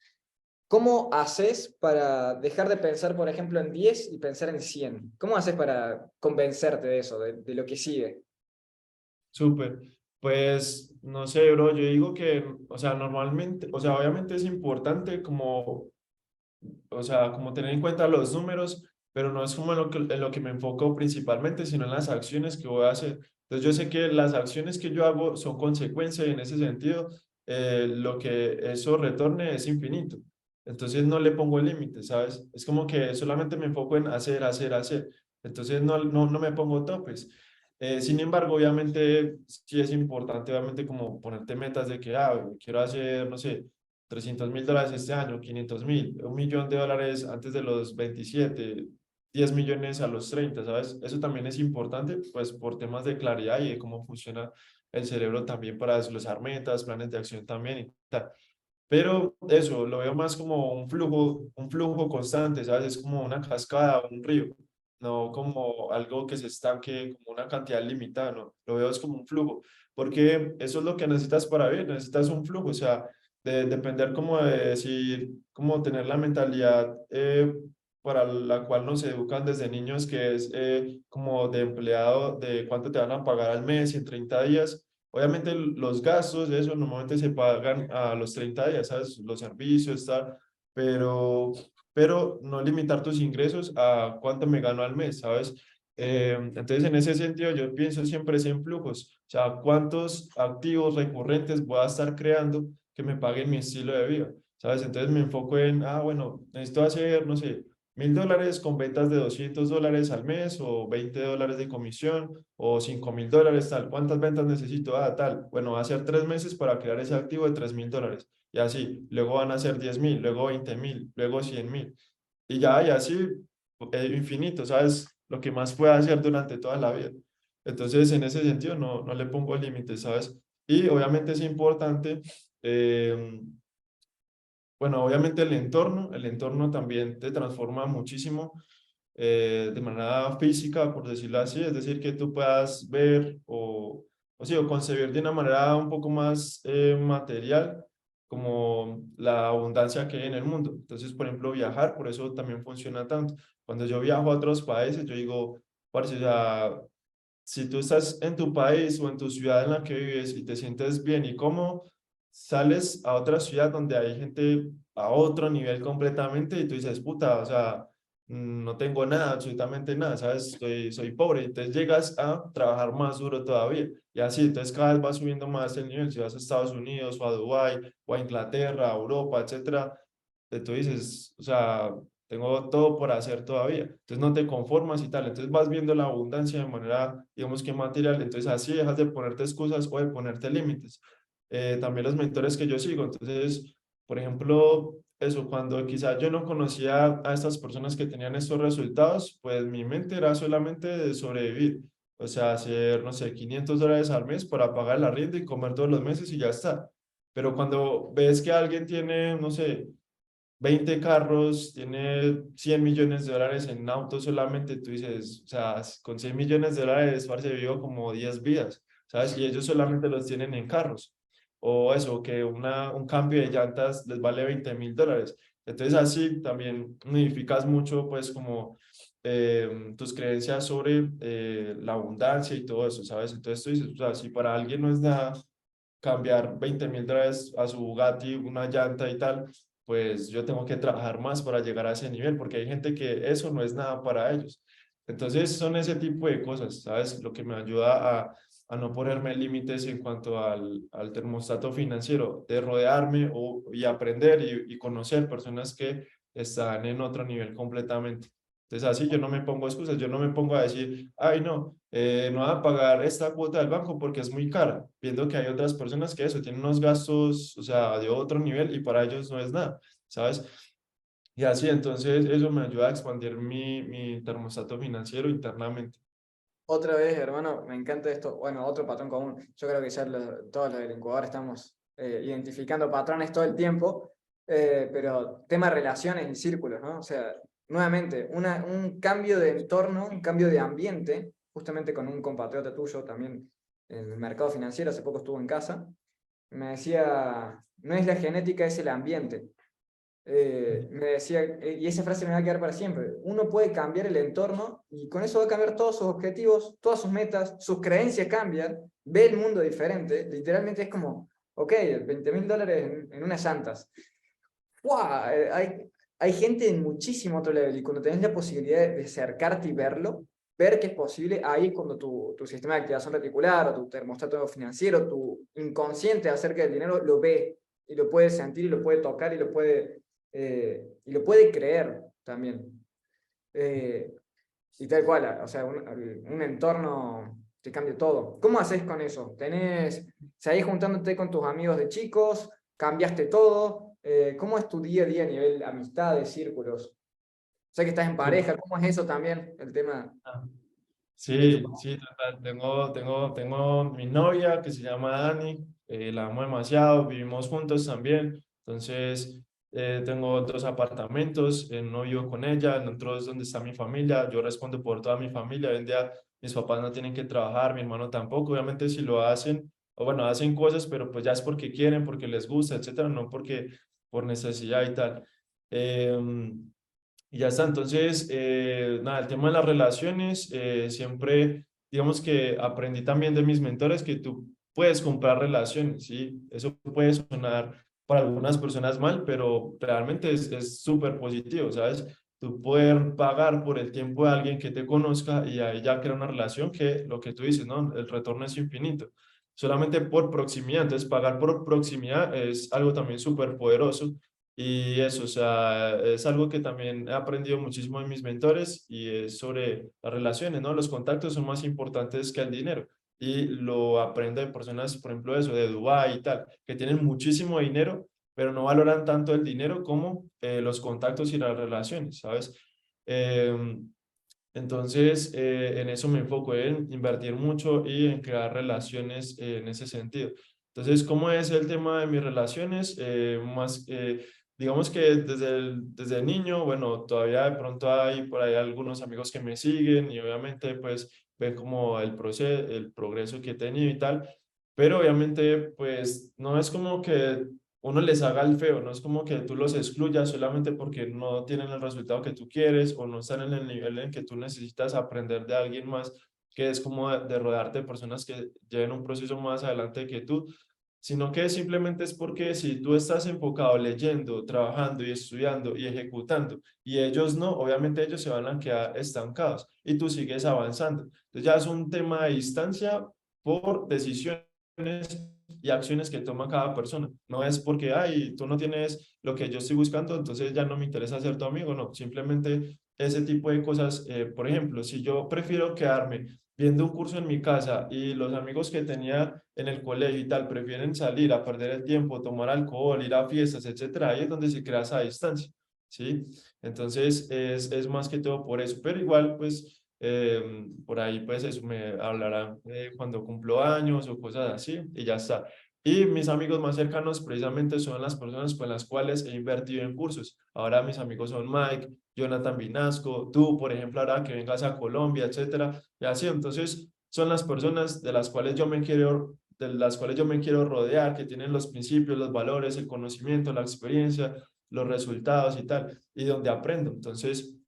¿Cómo haces para dejar de pensar, por ejemplo, en 10 y pensar en 100? ¿Cómo haces para convencerte de eso, de lo que sigue?
súper. Pues no sé, bro, yo digo que, o sea, normalmente, o sea, obviamente es importante como, o sea, como tener en cuenta los números, pero no es como en lo que me enfoco principalmente, sino en las acciones que voy a hacer. Entonces yo sé que las acciones que yo hago son consecuencia y en ese sentido lo que eso retorne es infinito. Entonces no le pongo límite, ¿sabes? Es como que solamente me enfoco en hacer, hacer, hacer. Entonces no me pongo topes. Sin embargo, obviamente sí es importante, obviamente, como ponerte metas de que, quiero hacer, no sé, $300.000 este año, 500.000, $1.000.000 antes de los 27, 10 millones a los 30, ¿sabes? Eso también es importante, pues por temas de claridad y de cómo funciona el cerebro también para desglosar metas, planes de acción también y tal. Pero eso, lo veo más como un flujo constante, ¿sabes? Es como una cascada, un río, no como algo que se estanque, como una cantidad limitada, no. Lo veo es como un flujo, porque eso es lo que necesitas para vivir, necesitas un flujo, o sea, de depender como de decir, como tener la mentalidad para la cual nos educan desde niños, que es como de empleado, de cuánto te van a pagar al mes y en 30 días. Obviamente los gastos de eso normalmente se pagan a los 30 días, ¿sabes? Los servicios, tal, pero, pero no limitar tus ingresos a cuánto me gano al mes, ¿sabes? Entonces, en ese sentido, yo pienso siempre es en flujos, o sea, cuántos activos recurrentes voy a estar creando que me paguen mi estilo de vida, ¿sabes? Entonces me enfoco en, bueno, necesito hacer, no sé, $1.000 con ventas de $200 al mes o $20 de comisión o $5.000, tal. ¿Cuántas ventas necesito? Tal. Bueno, va a ser 3 meses para crear ese activo de $3.000. Y así, luego van a ser 10.000, luego 20.000, luego 100.000. Y así, infinito, ¿sabes? Lo que más pueda hacer durante toda la vida. Entonces, en ese sentido, no le pongo límites, ¿sabes? Y obviamente es importante, bueno, obviamente el entorno también te transforma muchísimo de manera física, por decirlo así, es decir, que tú puedas ver o, sí, o concebir de una manera un poco más material como la abundancia que hay en el mundo. Entonces, por ejemplo, viajar, por eso también funciona tanto. Cuando yo viajo a otros países, yo digo, parce, o sea, si tú estás en tu país o en tu ciudad en la que vives y te sientes bien y cómo sales a otra ciudad donde hay gente a otro nivel completamente y tú dices, puta, o sea, no tengo nada, absolutamente nada, ¿sabes? Soy pobre. Entonces llegas a trabajar más duro todavía. Y así, entonces cada vez va subiendo más el nivel. Si vas a Estados Unidos o a Dubái o a Inglaterra, a Europa, etcétera, tú dices, o sea, tengo todo por hacer todavía. Entonces no te conformas y tal. Entonces vas viendo la abundancia de manera, digamos que material. Entonces así dejas de ponerte excusas o de ponerte límites. También los mentores que yo sigo. Entonces, por ejemplo, eso, cuando quizás yo no conocía a estas personas que tenían estos resultados, pues mi mente era solamente de sobrevivir. O sea, hacer, no sé, $500 al mes para pagar la arriendo y comer todos los meses y ya está. Pero cuando ves que alguien tiene, no sé, 20 carros, tiene $100 millones en autos solamente, tú dices, o sea, con $100 millones, parce, vivo como 10 vidas, ¿sabes? Y ellos solamente los tienen en carros. O eso, que un cambio de llantas les vale $20.000. Entonces así también modificas mucho, pues, como tus creencias sobre la abundancia y todo eso, ¿sabes? Entonces tú dices, o sea, si para alguien no es nada cambiar $20.000 a su Bugatti, una llanta y tal, pues yo tengo que trabajar más para llegar a ese nivel, porque hay gente que eso no es nada para ellos. Entonces son ese tipo de cosas, ¿sabes? Lo que me ayuda a no ponerme límites en cuanto al termostato financiero, de rodearme y aprender y conocer personas que están en otro nivel completamente. Entonces así yo no me pongo excusas, yo no me pongo a decir, ay no, no voy a pagar esta cuota del banco porque es muy cara, viendo que hay otras personas que eso, tienen unos gastos, o sea, de otro nivel y para ellos no es nada, ¿sabes? Y así, entonces eso me ayuda a expandir mi termostato financiero internamente.
Otra vez, hermano, me encanta esto. Bueno, otro patrón común. Yo creo que ya todos los delincuadores estamos identificando patrones todo el tiempo, pero tema relaciones y círculos, ¿no? O sea, nuevamente, un cambio de entorno, un cambio de ambiente, justamente con un compatriota tuyo también en el mercado financiero, hace poco estuvo en casa, me decía, no es la genética, es el ambiente. Me decía, y esa frase me va a quedar para siempre, uno puede cambiar el entorno y con eso va a cambiar todos sus objetivos, todas sus metas, sus creencias cambian, ve el mundo diferente, literalmente es como, ok, $20.000 en unas llantas. ¡Wow! Hay gente en muchísimo otro level y cuando tenés la posibilidad de acercarte y verlo, ver que es posible, ahí es cuando tu sistema de activación reticular o tu termostato financiero, tu inconsciente acerca del dinero lo ve y lo puede sentir y lo puede tocar y lo puede creer también. Eh, y tal cual, o sea, un entorno te cambia todo. ¿Cómo haces con eso? ¿Seguís juntándote con tus amigos de chicos? ¿Cambiaste todo? ¿Cómo es tu día a día a nivel amistades, círculos? Sé que estás en
Uf,
pareja, ¿cómo es eso también? El tema
ah,
de tu
sí, sí, total. Tengo mi novia que se llama Dani, la amo demasiado, vivimos juntos también. Entonces, tengo dos apartamentos, en uno vivo con ella, en otro es donde está mi familia. Yo respondo por toda mi familia. Hoy en día mis papás no tienen que trabajar, mi hermano tampoco. Obviamente, si lo hacen, o bueno, hacen cosas, pero pues ya es porque quieren, porque les gusta, etcétera, no porque por necesidad y tal. Y ya está, entonces, nada, el tema de las relaciones, siempre, digamos que aprendí también de mis mentores que tú puedes comprar relaciones, ¿sí? Eso puede sonar para algunas personas mal, pero realmente es súper positivo, ¿sabes? Tú poder pagar por el tiempo de alguien que te conozca y ahí ya crea una relación que, lo que tú dices, ¿no? El retorno es infinito, solamente por proximidad, entonces pagar por proximidad es algo también súper poderoso y eso, o sea, es algo que también he aprendido muchísimo de mis mentores y es sobre las relaciones, ¿no? Los contactos son más importantes que el dinero. Y lo aprendo de personas, por ejemplo, eso, de Dubái y tal, que tienen muchísimo dinero, pero no valoran tanto el dinero como los contactos y las relaciones, ¿sabes? Entonces, en eso me enfoco, en invertir mucho y en crear relaciones en ese sentido. Entonces, ¿cómo es el tema de mis relaciones? Digamos que desde niño, bueno, todavía de pronto hay por ahí algunos amigos que me siguen y obviamente pues ven como el proceso, el progreso que he tenido y tal, pero obviamente pues no es como que uno les haga el feo, no es como que tú los excluyas solamente porque no tienen el resultado que tú quieres o no están en el nivel en que tú necesitas aprender de alguien más, que es como de rodearte de personas que lleven un proceso más adelante que tú, sino que simplemente es porque si tú estás enfocado leyendo, trabajando y estudiando y ejecutando, y ellos no, obviamente ellos se van a quedar estancados y tú sigues avanzando. Entonces ya es un tema de distancia por decisiones y acciones que toma cada persona. No es porque, ay, tú no tienes lo que yo estoy buscando, entonces ya no me interesa ser tu amigo, no, simplemente ese tipo de cosas. Por ejemplo, si yo prefiero quedarme viendo un curso en mi casa y los amigos que tenía en el colegio y tal prefieren salir a perder el tiempo, tomar alcohol, ir a fiestas, etcétera, ahí es donde se crea esa distancia, ¿sí? Entonces es más que todo por eso, pero igual pues por ahí pues eso me hablarán cuando cumplo años o cosas así y ya está. Y mis amigos más cercanos precisamente son las personas con las cuales he invertido en cursos. Ahora mis amigos son Mike, Jonathan Vinasco, tú, por ejemplo, ahora que vengas a Colombia, etcétera, y así. Entonces, son las personas de las cuales yo me quiero rodear, que tienen los principios, los valores, el conocimiento, la experiencia, los resultados y tal, y donde aprendo. Entonces,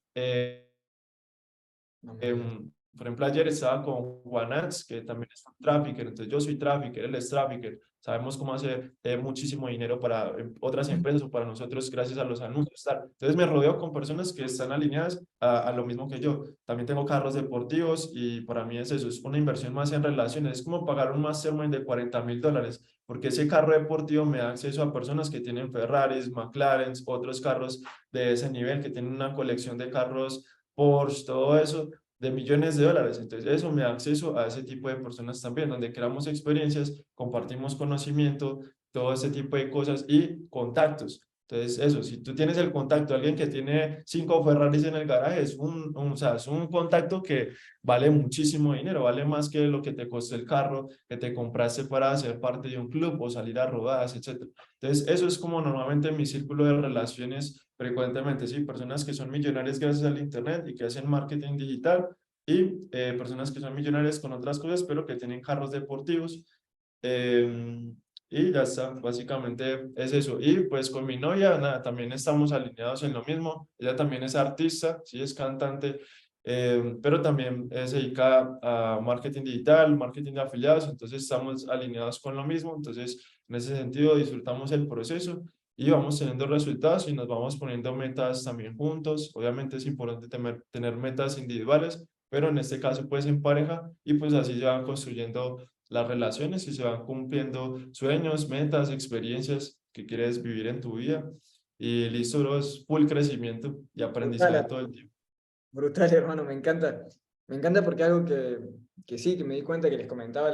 No, muy bien.
por ejemplo, ayer estaba con Juanats, que también es un trafficker, entonces yo soy trafficker, él es trafficker, sabemos cómo hacer muchísimo dinero para otras empresas o para nosotros gracias a los anuncios, tal. Entonces me rodeo con personas que están alineadas a lo mismo que yo. También tengo carros deportivos y para mí es eso, es una inversión más en relaciones, es como pagar un mastermind de $40,000, porque ese carro deportivo me da acceso a personas que tienen Ferraris, McLarens, otros carros de ese nivel, que tienen una colección de carros Porsche, todo eso de millones de dólares. Entonces, eso me da acceso a ese tipo de personas también, donde creamos experiencias, compartimos conocimiento, todo ese tipo de cosas y contactos. Entonces, eso, si tú tienes el contacto de alguien que tiene 5 Ferraris en el garaje, o sea, es un contacto que vale muchísimo dinero, vale más que lo que te costó el carro que te compraste para ser parte de un club o salir a rodadas, etcétera. Entonces, eso es como normalmente mi círculo de relaciones frecuentemente, sí, personas que son millonarias gracias al Internet y que hacen marketing digital y personas que son millonarias con otras cosas, pero que tienen carros deportivos. eh, y ya está, básicamente es eso. Y pues con mi novia, nada, también estamos alineados en lo mismo. Ella también es artista, sí, es cantante, pero también se dedica a marketing digital, marketing de afiliados, entonces estamos alineados con lo mismo. Entonces, en ese sentido, disfrutamos el proceso y vamos teniendo resultados y nos vamos poniendo metas también juntos. Obviamente es importante tener metas individuales, pero en este caso pues en pareja y pues así se van construyendo las relaciones y se van cumpliendo sueños, metas, experiencias que quieres vivir en tu vida. Y listo, bro, es full crecimiento y aprendizaje
Brutal,
todo el tiempo.
brutal, hermano, me encanta. Me encanta porque algo que sí, que me di cuenta que les comentaba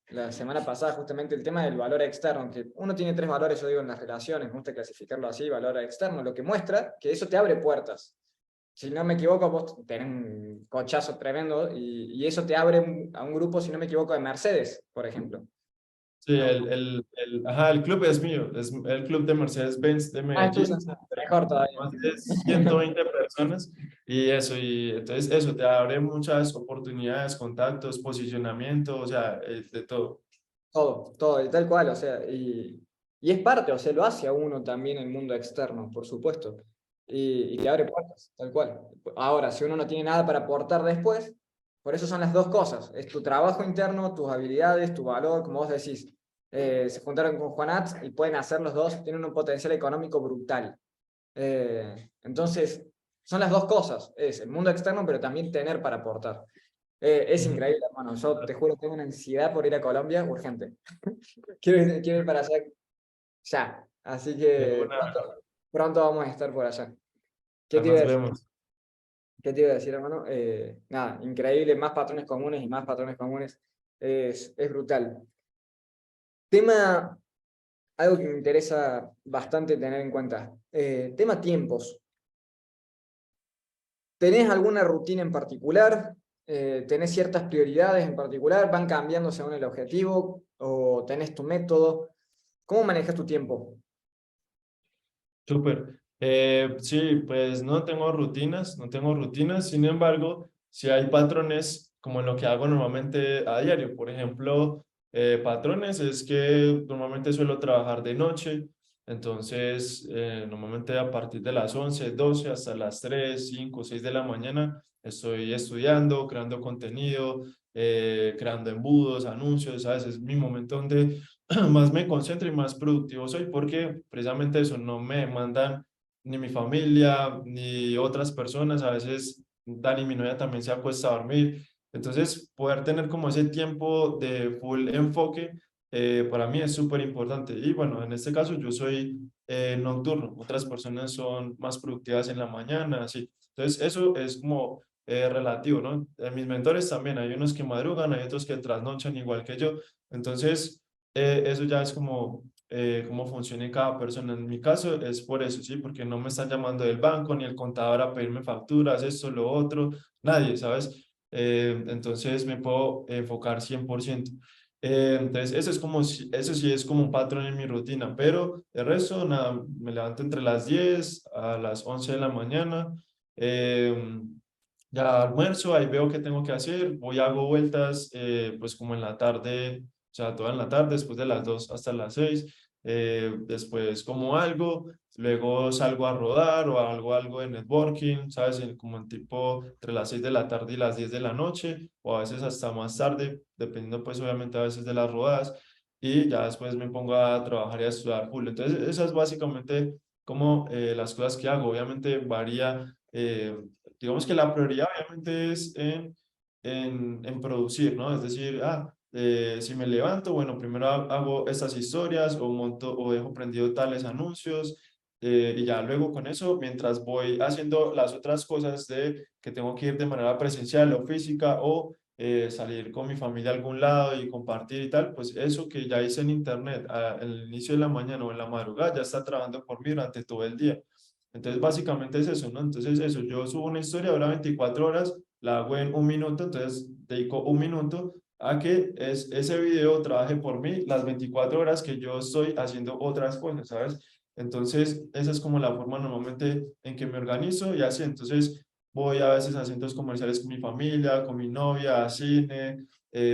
la semana pasada, justamente el tema del valor externo, que uno tiene tres valores, yo digo, en las relaciones, me gusta clasificarlo así, valor externo, lo que muestra que eso te abre puertas. Si no me equivoco, vos tenés un cochazo tremendo y eso te abre a un grupo, si no me equivoco, de Mercedes, por ejemplo.
Sí,
A un grupo.
ajá, el club es mío, es el club de Mercedes-Benz de
Ah, esto
Medellín,
es mejor todavía.
más de 120 personas y eso, y entonces eso te abre muchas oportunidades, contactos, posicionamiento, o sea, de todo.
Todo, todo, y tal cual, o sea, y es parte, o sea, lo hace a uno también el mundo externo, por supuesto, y te abre puertas, tal cual. Ahora, si uno no tiene nada para aportar después, por eso son las dos cosas, es tu trabajo interno, tus habilidades, tu valor, como vos decís, se juntaron con Juanat y pueden hacer los dos, tienen un potencial económico brutal. Entonces, son las dos cosas, es el mundo externo, pero también tener para aportar. Es
Ujú.
increíble, hermano. Yo te juro, tengo una ansiedad por ir a Colombia urgente. Quiero ir para allá ya. Así
De
que
una,
pronto vamos a estar por allá. ¿Qué
ya
te iba
nos
a decir?
vemos.
¿Qué te iba a decir, hermano? Nada, increíble, más patrones comunes y más patrones comunes. Es brutal. Tema, algo que me interesa bastante tener en cuenta. Tema tiempos. ¿Tenés alguna rutina en particular? ¿Tenés ciertas prioridades en particular? ¿Van cambiando según el objetivo? ¿O tenés tu método? ¿Cómo manejas tu tiempo?
Súper. Sí, pues no tengo rutinas, no tengo rutinas, sin embargo, si hay patrones como en lo que hago normalmente a diario. Por ejemplo, patrones es que normalmente suelo trabajar de noche, entonces normalmente a partir de las 11 12 hasta las 3 5 6 de la mañana estoy estudiando, creando contenido, creando embudos, anuncios, ¿sabes? Es mi momento donde más me concentro y más productivo soy porque precisamente eso no me demandan ni mi familia ni otras personas. A veces Dani, mi novia, también se acuesta a dormir. Entonces, poder tener como ese tiempo de full enfoque para mí es súper importante. Y bueno, en este caso yo soy nocturno, otras personas son más productivas en la mañana, así. Entonces, eso es como relativo, ¿no? Mis mentores también, hay unos que madrugan, hay otros que trasnochan igual que yo. Entonces, eso ya es como cómo funciona en cada persona. En mi caso es por eso, ¿sí? Porque no me están llamando del banco ni el contador a pedirme facturas, esto, lo otro, nadie, ¿sabes? Entonces me puedo enfocar 100%. Entonces, eso es como, eso sí es como un patrón en mi rutina, pero el resto, nada, me levanto entre las 10 a las 11 de la mañana, ya almuerzo, ahí veo qué tengo que hacer, voy hago vueltas, pues como en la tarde, o sea, toda en la tarde, después de las 2 hasta las 6, después como algo, luego salgo a rodar o hago algo de networking, ¿sabes? Como en tipo entre las 6 de la tarde y las 10 de la noche, o a veces hasta más tarde, dependiendo pues obviamente a veces de las rodadas, y ya después me pongo a trabajar y a estudiar full. Entonces, esas es básicamente como las cosas que hago. Obviamente varía, digamos que la prioridad obviamente es en producir, ¿no? Es decir, si me levanto, bueno, primero hago estas historias o monto o dejo prendido tales anuncios, y ya luego con eso, mientras voy haciendo las otras cosas de que tengo que ir de manera presencial o física o salir con mi familia a algún lado y compartir y tal, pues eso que ya hice en internet al inicio de la mañana o en la madrugada ya está trabajando por mí durante todo el día. Entonces, básicamente es eso, ¿no? Entonces, eso, yo subo una historia, dura 24 horas, la hago en un minuto, entonces dedico un minuto a que ese video trabaje por mí las 24 horas que yo estoy haciendo otras cosas, ¿sabes? Entonces, esa es como la forma normalmente en que me organizo y así. Entonces, voy a veces a centros comerciales con mi familia, con mi novia, a cine,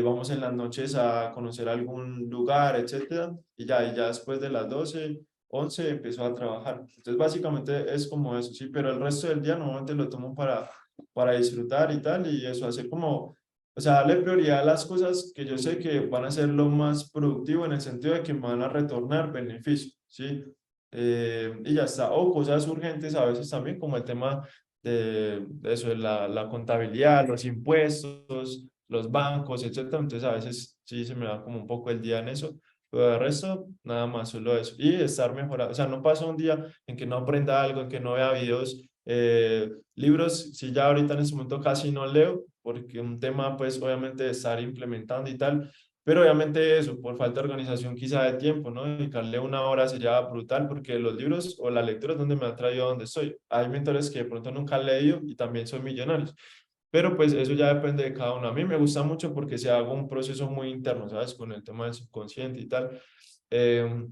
vamos en las noches a conocer algún lugar, etcétera. Y ya después de las 12 11 empezó a trabajar. Entonces, básicamente es como eso, sí, pero el resto del día normalmente lo tomo para disfrutar y tal, y eso, hacer como, o sea, darle prioridad a las cosas que yo sé que van a ser lo más productivo en el sentido de que me van a retornar beneficio, ¿sí? Y ya está, o cosas urgentes a veces también, como el tema de eso, de la contabilidad, los impuestos, los bancos, etcétera. Entonces, a veces sí se me va como un poco el día en eso. Pero de resto, nada más, solo eso. Y estar mejorado. O sea, no pasa un día en que no aprenda algo, en que no vea videos. Libros, sí, ya ahorita en este momento casi no leo, porque un tema, pues, obviamente, de estar implementando y tal. Pero obviamente eso, por falta de organización quizá de tiempo, ¿no? Dedicarle una hora sería brutal, porque los libros o la lectura es donde me han traído a donde estoy. Hay mentores que de pronto nunca han leído y también son millonarios. Pero pues eso ya depende de cada uno. A mí me gusta mucho porque se hago un proceso muy interno, ¿sabes? Con el tema del subconsciente y tal. Eh,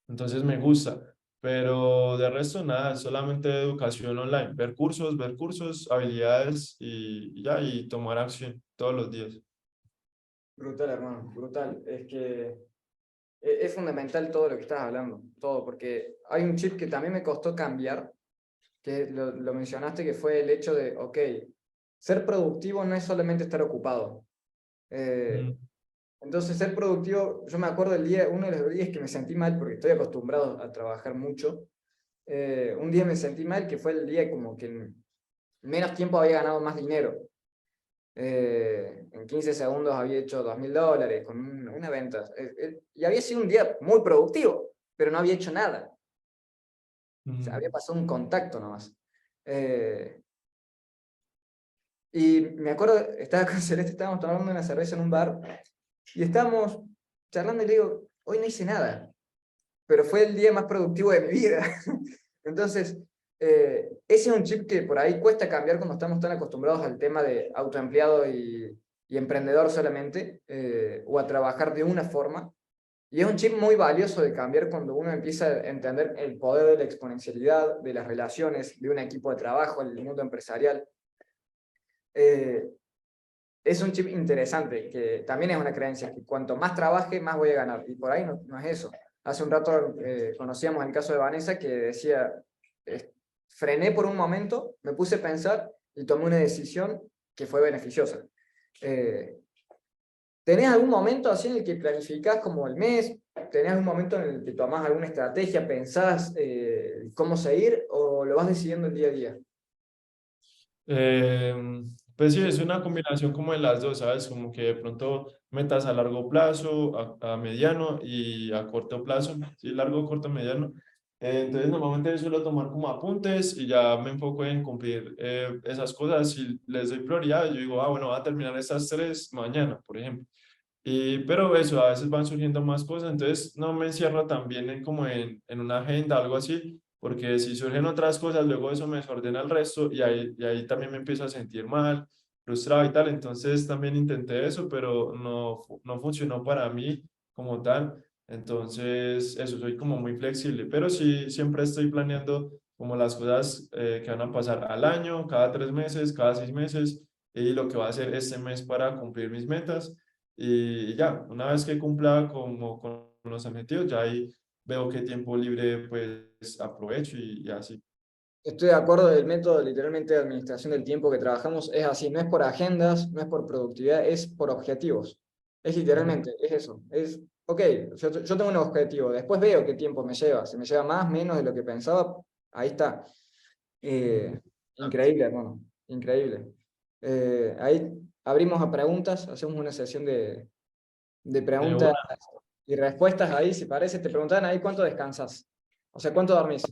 entonces me gusta. Pero de resto nada, solamente educación online. Ver cursos, habilidades y ya, y tomar acción todos los días.
Brutal, hermano, brutal. Es que es fundamental todo lo que estás hablando, todo, porque hay un chip que también me costó cambiar, que lo mencionaste, que fue el hecho de, ok, ser productivo no es solamente estar ocupado. Eh,
Mm,
entonces, ser productivo, yo me acuerdo el día, uno de los días que me sentí mal, porque estoy acostumbrado a trabajar mucho, un día me sentí mal, que fue el día como que en menos tiempo había ganado más dinero. En 15 segundos había hecho $2000 con una venta. Y había sido un día muy productivo, pero no había hecho nada. O sea, había
mm,
pasado un contacto nomás. Eh, y me acuerdo, estaba con Celeste, estábamos tomando una cerveza en un bar y estábamos charlando y le digo, hoy no hice nada, pero fue el día más productivo de mi vida. Entonces, Ese es un chip que por ahí cuesta cambiar cuando estamos tan acostumbrados al tema de autoempleado y emprendedor solamente, o a trabajar de una forma. Y es un chip muy valioso de cambiar cuando uno empieza a entender el poder de la exponencialidad, de las relaciones, de un equipo de trabajo, el mundo empresarial. Eh, es un chip interesante, que también es una creencia, que cuanto más trabaje, más voy a ganar. Y por ahí no es eso. Hace un rato conocíamos el caso de Vanessa que decía, frené por un momento, me puse a pensar y tomé una decisión que fue beneficiosa. ¿Tenés algún momento así en el que planificás como el mes? ¿Tenés algún momento en el que tomás alguna estrategia, pensás cómo seguir o lo vas decidiendo el día a día?
Pues sí, es una combinación como de las dos, ¿sabes? Como que de pronto metas a largo plazo, a mediano y a corto plazo, sí, largo, corto, mediano. Entonces normalmente suelo tomar como apuntes y ya me enfoco en cumplir esas cosas. Si les doy prioridad, yo digo, ah, bueno, voy a terminar estas tres mañana, por ejemplo. Pero eso, a veces van surgiendo más cosas, entonces no me encierro también en como en una agenda, algo así, porque si surgen otras cosas, luego eso me desordena el resto y ahí también me empiezo a sentir mal, frustrado y tal. Entonces también intenté eso, pero no funcionó para mí como tal. Entonces, eso, soy como muy flexible, pero sí, siempre estoy planeando como las cosas que van a pasar al año, cada 3 meses, cada 6 meses, y lo que va a hacer este mes para cumplir mis metas. Y ya, una vez que cumpla como con los objetivos, ya ahí veo qué tiempo libre pues aprovecho y así.
Estoy de acuerdo, el método literalmente de administración del tiempo que trabajamos es así, no es por agendas, no es por productividad, es por objetivos. Es
Ujú.
literalmente, es eso. Es, ok, yo tengo un objetivo, después veo qué tiempo me lleva. Si me lleva más, menos de lo que pensaba, ahí está.
Exacto.
Increíble, hermano, increíble. Ahí abrimos a preguntas, hacemos una sesión de
De
preguntas
una.
y respuestas ahí, si parece, te preguntan ahí cuánto descansas. O sea, cuánto dormís.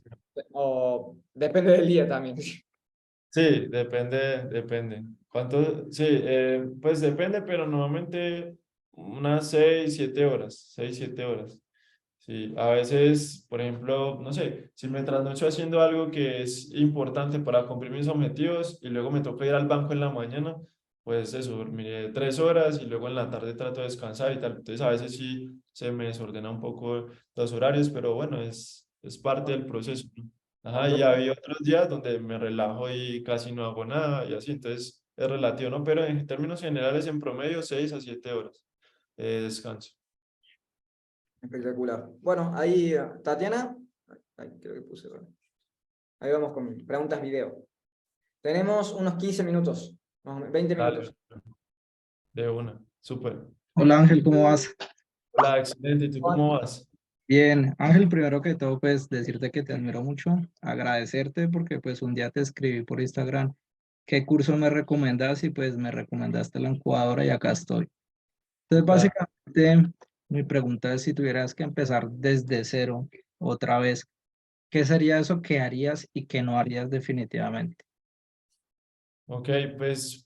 O depende del día también.
Sí, depende. ¿Cuánto? Sí, pues depende, pero normalmente unas 6, 7 horas, 6, 7 horas. Sí, a veces, por ejemplo, no sé, si me trasnocho haciendo algo que es importante para cumplir mis objetivos y luego me toca ir al banco en la mañana, pues eso, dormiré 3 horas y luego en la tarde trato de descansar y tal. Entonces a veces sí se me desordena un poco los horarios, pero bueno, es parte del proceso, ¿no? Ajá, y
Aunque
había otros días donde me relajo y casi no hago nada y así, entonces es relativo, ¿no? Pero en términos generales, en promedio, 6 a 7 horas descanso.
espectacular. Bueno, ahí Tatiana, ahí creo que puse. Bueno. Ahí vamos con preguntas video. Tenemos unos 15 minutos, más o menos, 20
Dale,
minutos.
de una, súper.
Hola Ángel, ¿cómo vas?
Hola, excelente. ¿Y tú cómo vas?
Bien, Ángel, primero que todo, pues decirte que te admiro mucho, agradecerte porque pues un día te escribí por Instagram qué curso me recomendas y pues me recomendaste la incubadora y acá estoy. Entonces,
Da.
básicamente, mi pregunta es si tuvieras que empezar desde cero otra vez, ¿qué sería eso que harías y que no harías definitivamente?
Ok, pues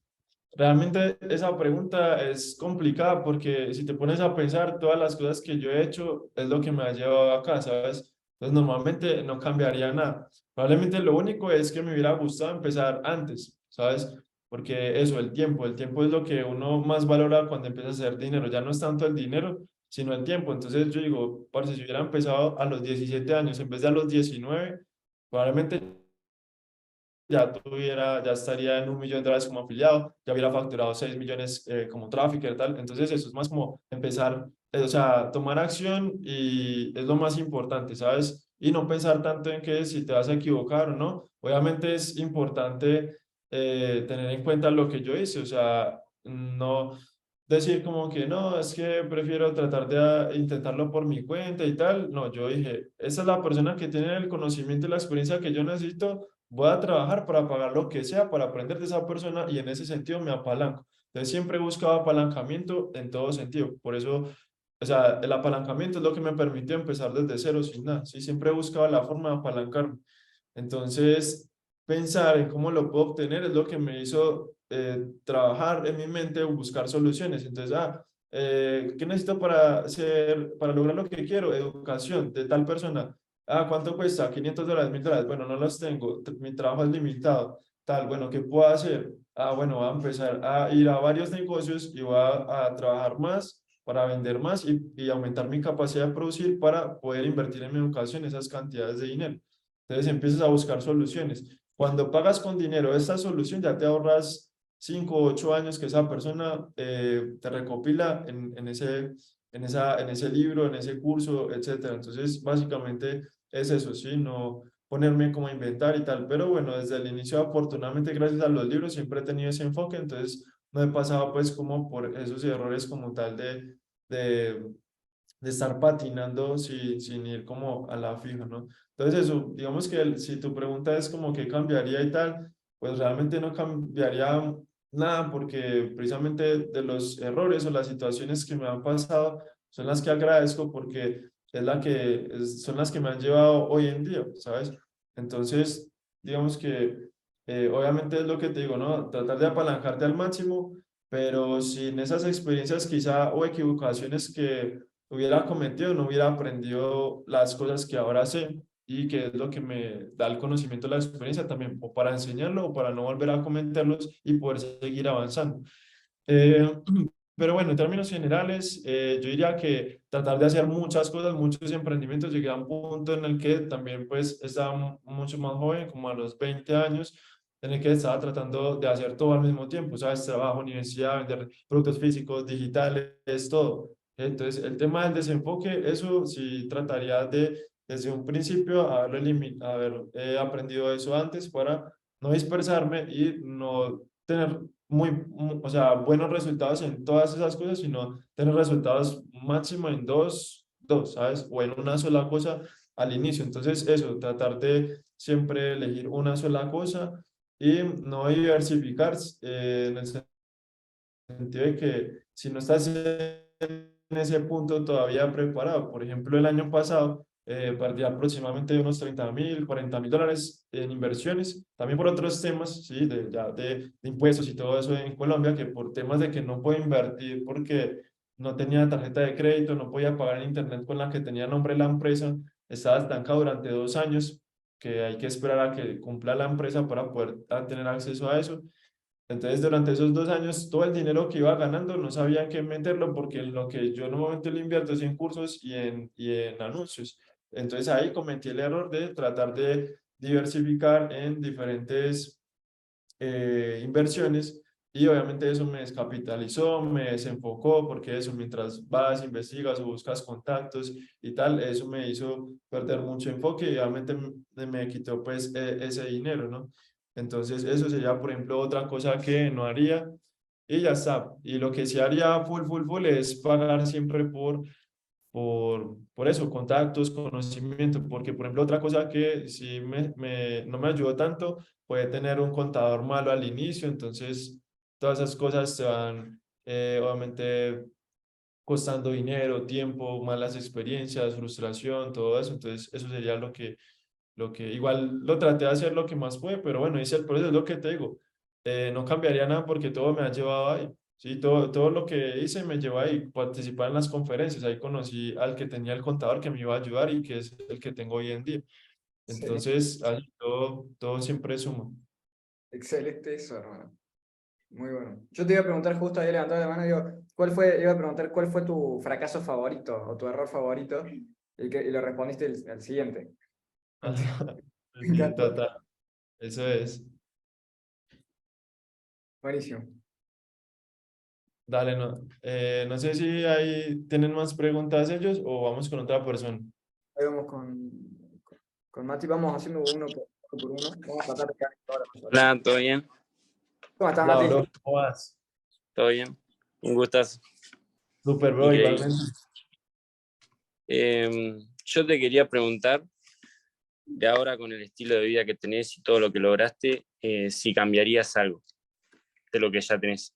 realmente esa pregunta es complicada porque si te pones a pensar, todas las cosas que yo he hecho es lo que me ha llevado acá, ¿sabes? Entonces normalmente no cambiaría nada. Probablemente lo único es que me hubiera gustado empezar antes, ¿sabes? Porque eso, el tiempo es lo que uno más valora cuando empieza a hacer dinero. Ya no es tanto el dinero, sino el tiempo. Entonces yo digo, parce, si hubiera empezado a los 17 años en vez de a los 19, probablemente ya estaría en $1 millón como afiliado, ya hubiera facturado 6 millones como trafficker, tal. Entonces, eso es más como empezar, o sea, tomar acción y es lo más importante, ¿sabes? Y no pensar tanto en que si te vas a equivocar o no. Obviamente es importante tener en cuenta lo que yo hice, o sea, no decir como que no, es que prefiero tratar de intentarlo por mi cuenta y tal. No, yo dije, esa es la persona que tiene el conocimiento y la experiencia que yo necesito, voy a trabajar para pagar lo que sea, para aprender de esa persona y en ese sentido me apalanco. Entonces siempre he buscado apalancamiento en todo sentido. Por eso, o sea, el apalancamiento es lo que me permitió empezar desde cero, sin nada. Sí, siempre he buscado la forma de apalancarme. Entonces, pensar en cómo lo puedo obtener es lo que me hizo trabajar en mi mente, buscar soluciones. Entonces, ¿qué necesito para lograr lo que quiero? Educación de tal persona. ¿cuánto cuesta? $500, $1000. Bueno, no los tengo, mi trabajo es limitado. Tal, bueno, ¿qué puedo hacer? Bueno, voy a empezar a ir a varios negocios y voy a trabajar más para vender más y aumentar mi capacidad de producir para poder invertir en mi educación esas cantidades de dinero. Entonces empiezas a buscar soluciones. Cuando pagas con dinero esa solución, ya te ahorras 5 o 8 años que esa persona te recopila en ese libro, en ese curso, etcétera. Entonces, básicamente es eso, ¿sí? No ponerme como a inventar y tal, pero bueno, desde el inicio, afortunadamente, gracias a los libros, siempre he tenido ese enfoque, entonces no he pasado pues como por esos errores como tal de, de estar patinando sin ir como a la fija, ¿no? Entonces eso, digamos que si tu pregunta es como qué cambiaría y tal, pues realmente no cambiaría nada porque precisamente de los errores o las situaciones que me han pasado son las que agradezco porque son las que me han llevado hoy en día, ¿sabes? Entonces, digamos que obviamente es lo que te digo, ¿no? Tratar de apalancarte al máximo, pero sin esas experiencias quizá o equivocaciones que hubiera cometido, no hubiera aprendido las cosas que ahora sé y que es lo que me da el conocimiento, la experiencia también, o para enseñarlo o para no volver a cometerlos y poder seguir avanzando. Eh, pero bueno, en términos generales, yo diría que tratar de hacer muchas cosas, muchos emprendimientos, llegué a un punto en el que también pues estaba mucho más joven, como a los 20 años, en el que estaba tratando de hacer todo al mismo tiempo, ¿sabes? Trabajo, universidad, vender productos físicos, digitales, todo. Entonces, el tema del desenfoque, eso sí trataría de, desde un principio, haber aprendido eso antes para no dispersarme y no tener o sea, buenos resultados en todas esas cosas, sino tener resultados máximo en dos, ¿sabes? O en una sola cosa al inicio. Entonces, eso, tratar de siempre elegir una sola cosa y no diversificar en el sentido de que si no estás en ese punto todavía preparado, por ejemplo, el año pasado perdí aproximadamente unos 30.000, $40.000 en inversiones, también por otros temas, ¿sí? De impuestos y todo eso en Colombia, que por temas de que no puedo invertir porque no tenía tarjeta de crédito, no podía pagar en internet con la que tenía nombre la empresa, estaba estancado durante 2 años, que hay que esperar a que cumpla la empresa para poder tener acceso a eso. Entonces, durante esos 2 años, todo el dinero que iba ganando no sabía en qué meterlo porque en lo que yo normalmente lo invierto es en cursos y en anuncios. Entonces, ahí cometí el error de tratar de diversificar en diferentes inversiones y obviamente eso me descapitalizó, me desenfocó porque eso, mientras vas, investigas o buscas contactos y tal, eso me hizo perder mucho enfoque y obviamente me quitó pues ese dinero, ¿no? Entonces, eso sería, por ejemplo, otra cosa que no haría y ya está. Y lo que sí haría full, full, full es pagar siempre por eso, contactos, conocimiento, porque, por ejemplo, otra cosa que sí no me ayudó tanto puede tener un contador malo al inicio, entonces todas esas cosas se van, obviamente, costando dinero, tiempo, malas experiencias, frustración, todo eso, entonces eso sería lo que igual lo traté de hacer lo que más puede, pero bueno, hice el proceso, es lo que te digo, no cambiaría nada porque todo me ha llevado ahí, sí, todo lo que hice me llevó ahí, participar en las conferencias, ahí conocí al que tenía el contador que me iba a ayudar y que es el que tengo hoy en día,
Excelente,
entonces ahí todo siempre suma.
excelente eso, hermano. Muy bueno. Yo te iba a preguntar, justo ahí levantado la mano, digo, iba a preguntar cuál fue tu fracaso favorito o tu error favorito, y lo respondiste al siguiente. Me
Sí,
encantó.
total, eso es.
Buenísimo.
Dale, no sé si ahí tienen más preguntas ellos o vamos con otra persona.
Ahí vamos con Mati, vamos haciendo uno por uno. Vamos a tratar de quedar ahora nosotros.
Hola, ¿todo bien?
¿Cómo estás,
Hola,
Mati?
bro, ¿cómo vas?
¿Todo bien? Un gustazo,
Super, bro,
increíble.
igualmente.
Yo te quería preguntar, de ahora con el estilo de vida que tenés y todo lo que lograste, si cambiarías algo de lo que ya tenés.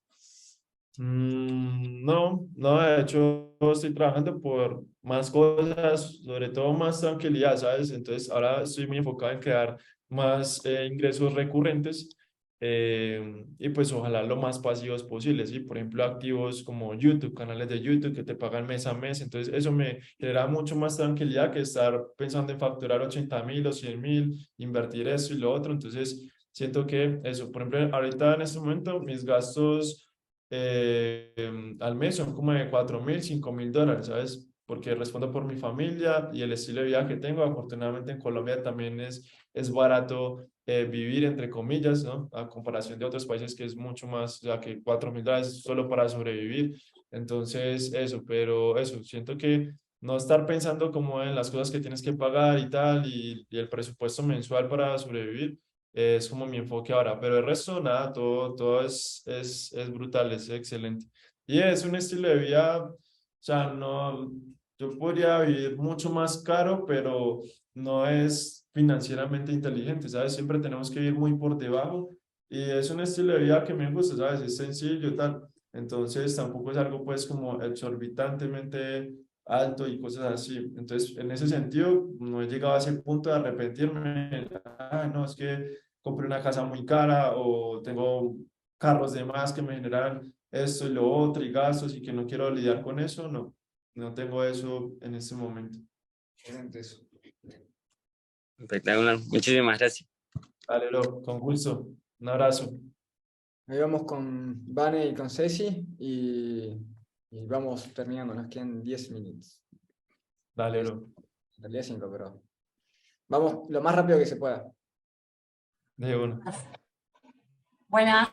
No, no, de hecho estoy trabajando por más cosas, sobre todo más tranquilidad, ¿sabes? Entonces ahora estoy muy enfocado en crear más ingresos recurrentes. y pues ojalá lo más pasivos posible, ¿sí? Por ejemplo, activos como YouTube, canales de YouTube que te pagan mes a mes, entonces eso me genera mucho más tranquilidad que estar pensando en facturar 80.000 o 100.000, invertir eso y lo otro, entonces siento que eso, por ejemplo, ahorita en este momento mis gastos al mes son como de 4.000, 5.000 dólares, ¿sabes? Porque respondo por mi familia y el estilo de vida que tengo. Afortunadamente en Colombia también es barato vivir, entre comillas, ¿no? A comparación de otros países que es mucho más, o sea, que 4.000 dólares solo para sobrevivir. Entonces, eso, pero eso, siento que no estar pensando como en las cosas que tienes que pagar y tal, y el presupuesto mensual para sobrevivir, es como mi enfoque ahora, pero el resto, nada, todo es brutal, es excelente. Y es un estilo de vida, o sea, no, yo podría vivir mucho más caro, pero no es financieramente inteligente, ¿sabes? Siempre tenemos que vivir muy por debajo y es un estilo de vida que me gusta, ¿sabes? Es sencillo, tal. Entonces tampoco es algo pues como exorbitantemente alto y cosas así. Entonces, en ese sentido, no he llegado a ese punto de arrepentirme. Ah, no, es que compré una casa muy cara o tengo carros de más que me generan esto y lo otro y gastos y que no quiero lidiar con eso. No, no tengo eso en este momento.
Excelente eso.
Espectacular. Muchísimas gracias.
Dale, bro, con gusto. Un abrazo.
Ahí vamos con Vane y con Ceci y vamos terminando, nos quedan 10 minutos.
Dale, bro.
En realidad 5, pero vamos lo más rápido que se pueda.
De uno.
Buenas.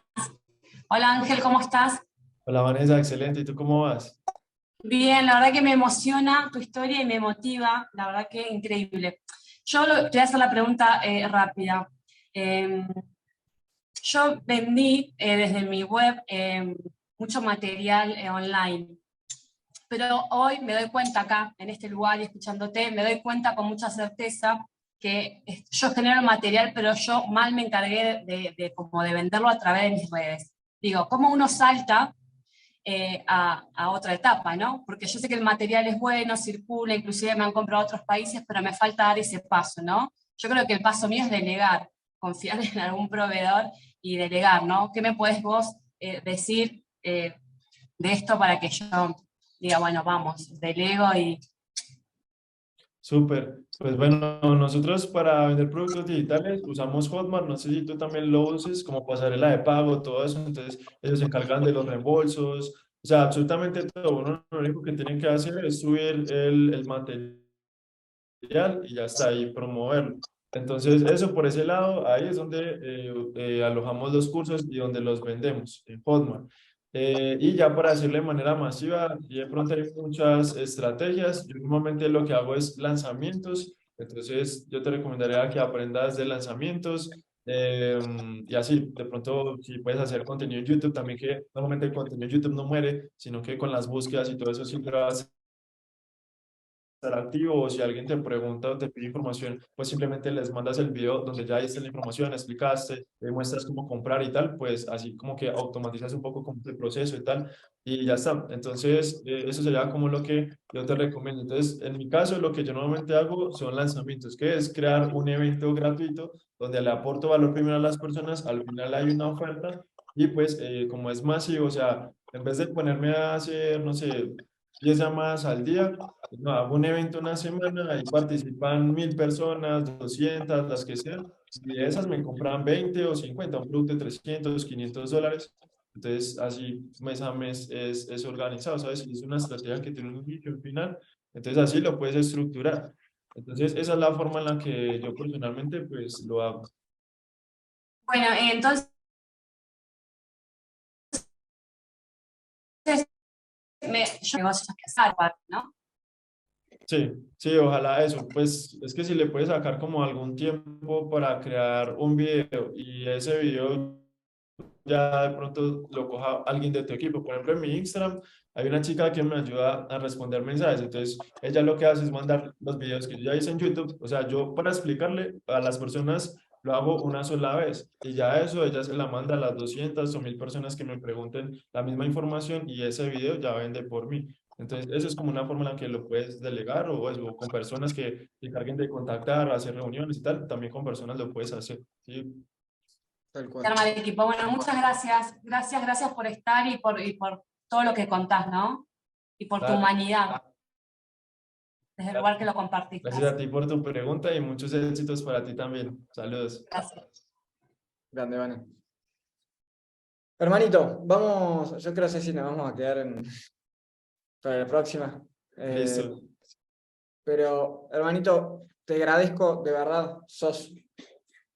Hola Ángel, ¿cómo estás?
Hola, Vanessa, excelente. ¿Y tú cómo vas?
Bien, la verdad que me emociona tu historia y me motiva, la verdad que increíble. Te voy a hacer la pregunta rápida. Yo vendí desde mi web mucho material online, pero hoy me doy cuenta acá, en este lugar y escuchándote, me doy cuenta con mucha certeza que yo genero material, pero yo mal me encargué como de venderlo a través de mis redes. Digo, ¿cómo uno salta a otra etapa, ¿no? Porque yo sé que el material es bueno, circula, inclusive me han comprado otros países, pero me falta dar ese paso, ¿no? Yo creo que el paso mío es delegar, confiar en algún proveedor y delegar, ¿no? ¿Qué me podés vos decir de esto para que yo diga, bueno, vamos, delego y...
Súper. Pues bueno, nosotros para vender productos digitales usamos Hotmart. No sé si tú también lo uses como pasarela de pago, todo eso. Entonces, ellos se encargan de los reembolsos. O sea, absolutamente todo. Uno lo único que tienen que hacer es subir el material y ya está ahí, promoverlo. Entonces, eso por ese lado, ahí es donde alojamos los cursos y donde los vendemos, en Hotmart. Y ya para hacerlo de manera masiva, y de pronto hay muchas estrategias. Yo normalmente lo que hago es lanzamientos, entonces yo te recomendaría que aprendas de lanzamientos. Y así, de pronto, si puedes hacer contenido en YouTube, también que normalmente el contenido en YouTube no muere, sino que con las búsquedas y todo eso sí lo vas estar activo, o si alguien te pregunta o te pide información, pues simplemente les mandas el video donde ya está la información, explicaste, muestras cómo comprar y tal, pues así como que automatizas un poco como el proceso y tal, y ya está. Entonces, eso sería como lo que yo te recomiendo. Entonces, en mi caso, lo que yo normalmente hago son lanzamientos, que es crear un evento gratuito donde le aporto valor primero a las personas, al final hay una oferta, y pues como es masivo, o sea, en vez de ponerme a hacer, no sé, 10 llamadas al día, no, hago un evento una semana, ahí participan 1.000 personas, 200, las que sean, y de esas me compran 20 o 50, un producto de 300, 500 dólares. Entonces, así mes a mes es organizado, ¿sabes? Y es una estrategia que tiene un inicio y un final. Entonces, así lo puedes estructurar. Entonces, esa es la forma en la que yo personalmente, pues, lo hago.
Bueno, entonces yo negocios que hacer, ¿no?
Sí, sí, ojalá eso. Pues es que si le puedes sacar como algún tiempo para crear un video y ese video ya de pronto lo coja alguien de tu equipo. Por ejemplo, en mi Instagram hay una chica que me ayuda a responder mensajes. Entonces, ella lo que hace es mandar los videos que yo ya hice en YouTube. O sea, yo para explicarle a las personas lo hago una sola vez. Y ya eso, ella se la manda a las 200 o 1.000 personas que me pregunten la misma información y ese video ya vende por mí. Entonces, eso es como una forma en la que lo puedes delegar o con personas que se encarguen de contactar, hacer reuniones y tal. También con personas lo puedes hacer. ¿Sí?
Tal
Se
cual.
arma el equipo. Bueno, muchas gracias. Gracias por estar y por todo lo que contás, ¿no? Y por tu
Dale.
humanidad, desde el lugar que lo compartís.
Gracias a ti por tu pregunta y muchos éxitos para ti también. Saludos.
Gracias.
Grande, Vane. Hermanito, vamos, yo creo que si nos vamos a quedar para la próxima.
Listo.
Pero, hermanito, te agradezco, de verdad, sos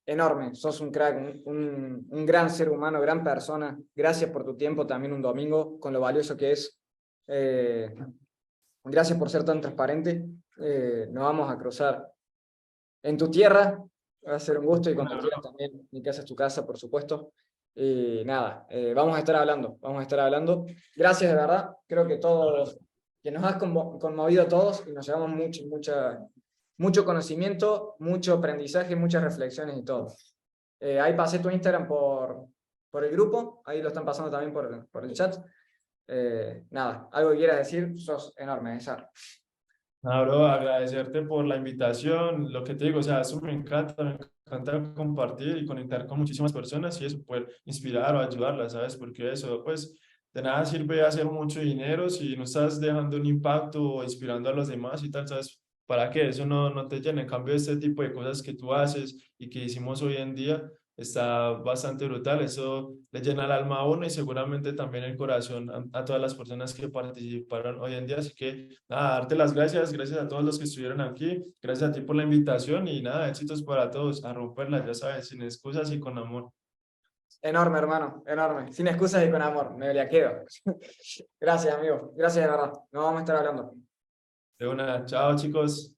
enorme, sos un crack, un gran ser humano, gran persona. Gracias por tu tiempo también un domingo, con lo valioso que es. Gracias por ser tan transparente. Nos vamos a cruzar en tu tierra. Va a ser un gusto y cuando quieras también. Mi casa es tu casa, por supuesto. Y nada, vamos a estar hablando, vamos a estar hablando. Gracias de verdad, creo que todos, que nos has conmovido a todos y nos llevamos mucho conocimiento, mucho aprendizaje, muchas reflexiones y todo. Ahí pasé tu Instagram por el grupo, ahí lo están pasando también por el chat. Nada, algo que quieras decir, sos enorme, César.
Nada, bro, agradecerte por la invitación, lo que te digo, o sea, eso me encanta compartir y conectar con muchísimas personas y eso, poder inspirar o ayudarlas, ¿sabes? Porque eso, pues, de nada sirve hacer mucho dinero si no estás dejando un impacto o inspirando a los demás y tal, ¿sabes? ¿Para qué? Eso no te llena. En cambio, este tipo de cosas que tú haces y que hicimos hoy en día está bastante brutal. Eso le llena el alma a uno y seguramente también el corazón a todas las personas que participaron hoy en día. Así que nada, darte las gracias, gracias a todos los que estuvieron aquí, gracias a ti por la invitación y nada, éxitos para todos, a romperla, ya sabes, sin excusas y con amor.
Enorme, hermano, enorme. Sin excusas y con amor, me la quedo. Gracias, amigo. Gracias de verdad. Nos vamos a estar hablando.
De una, chao chicos.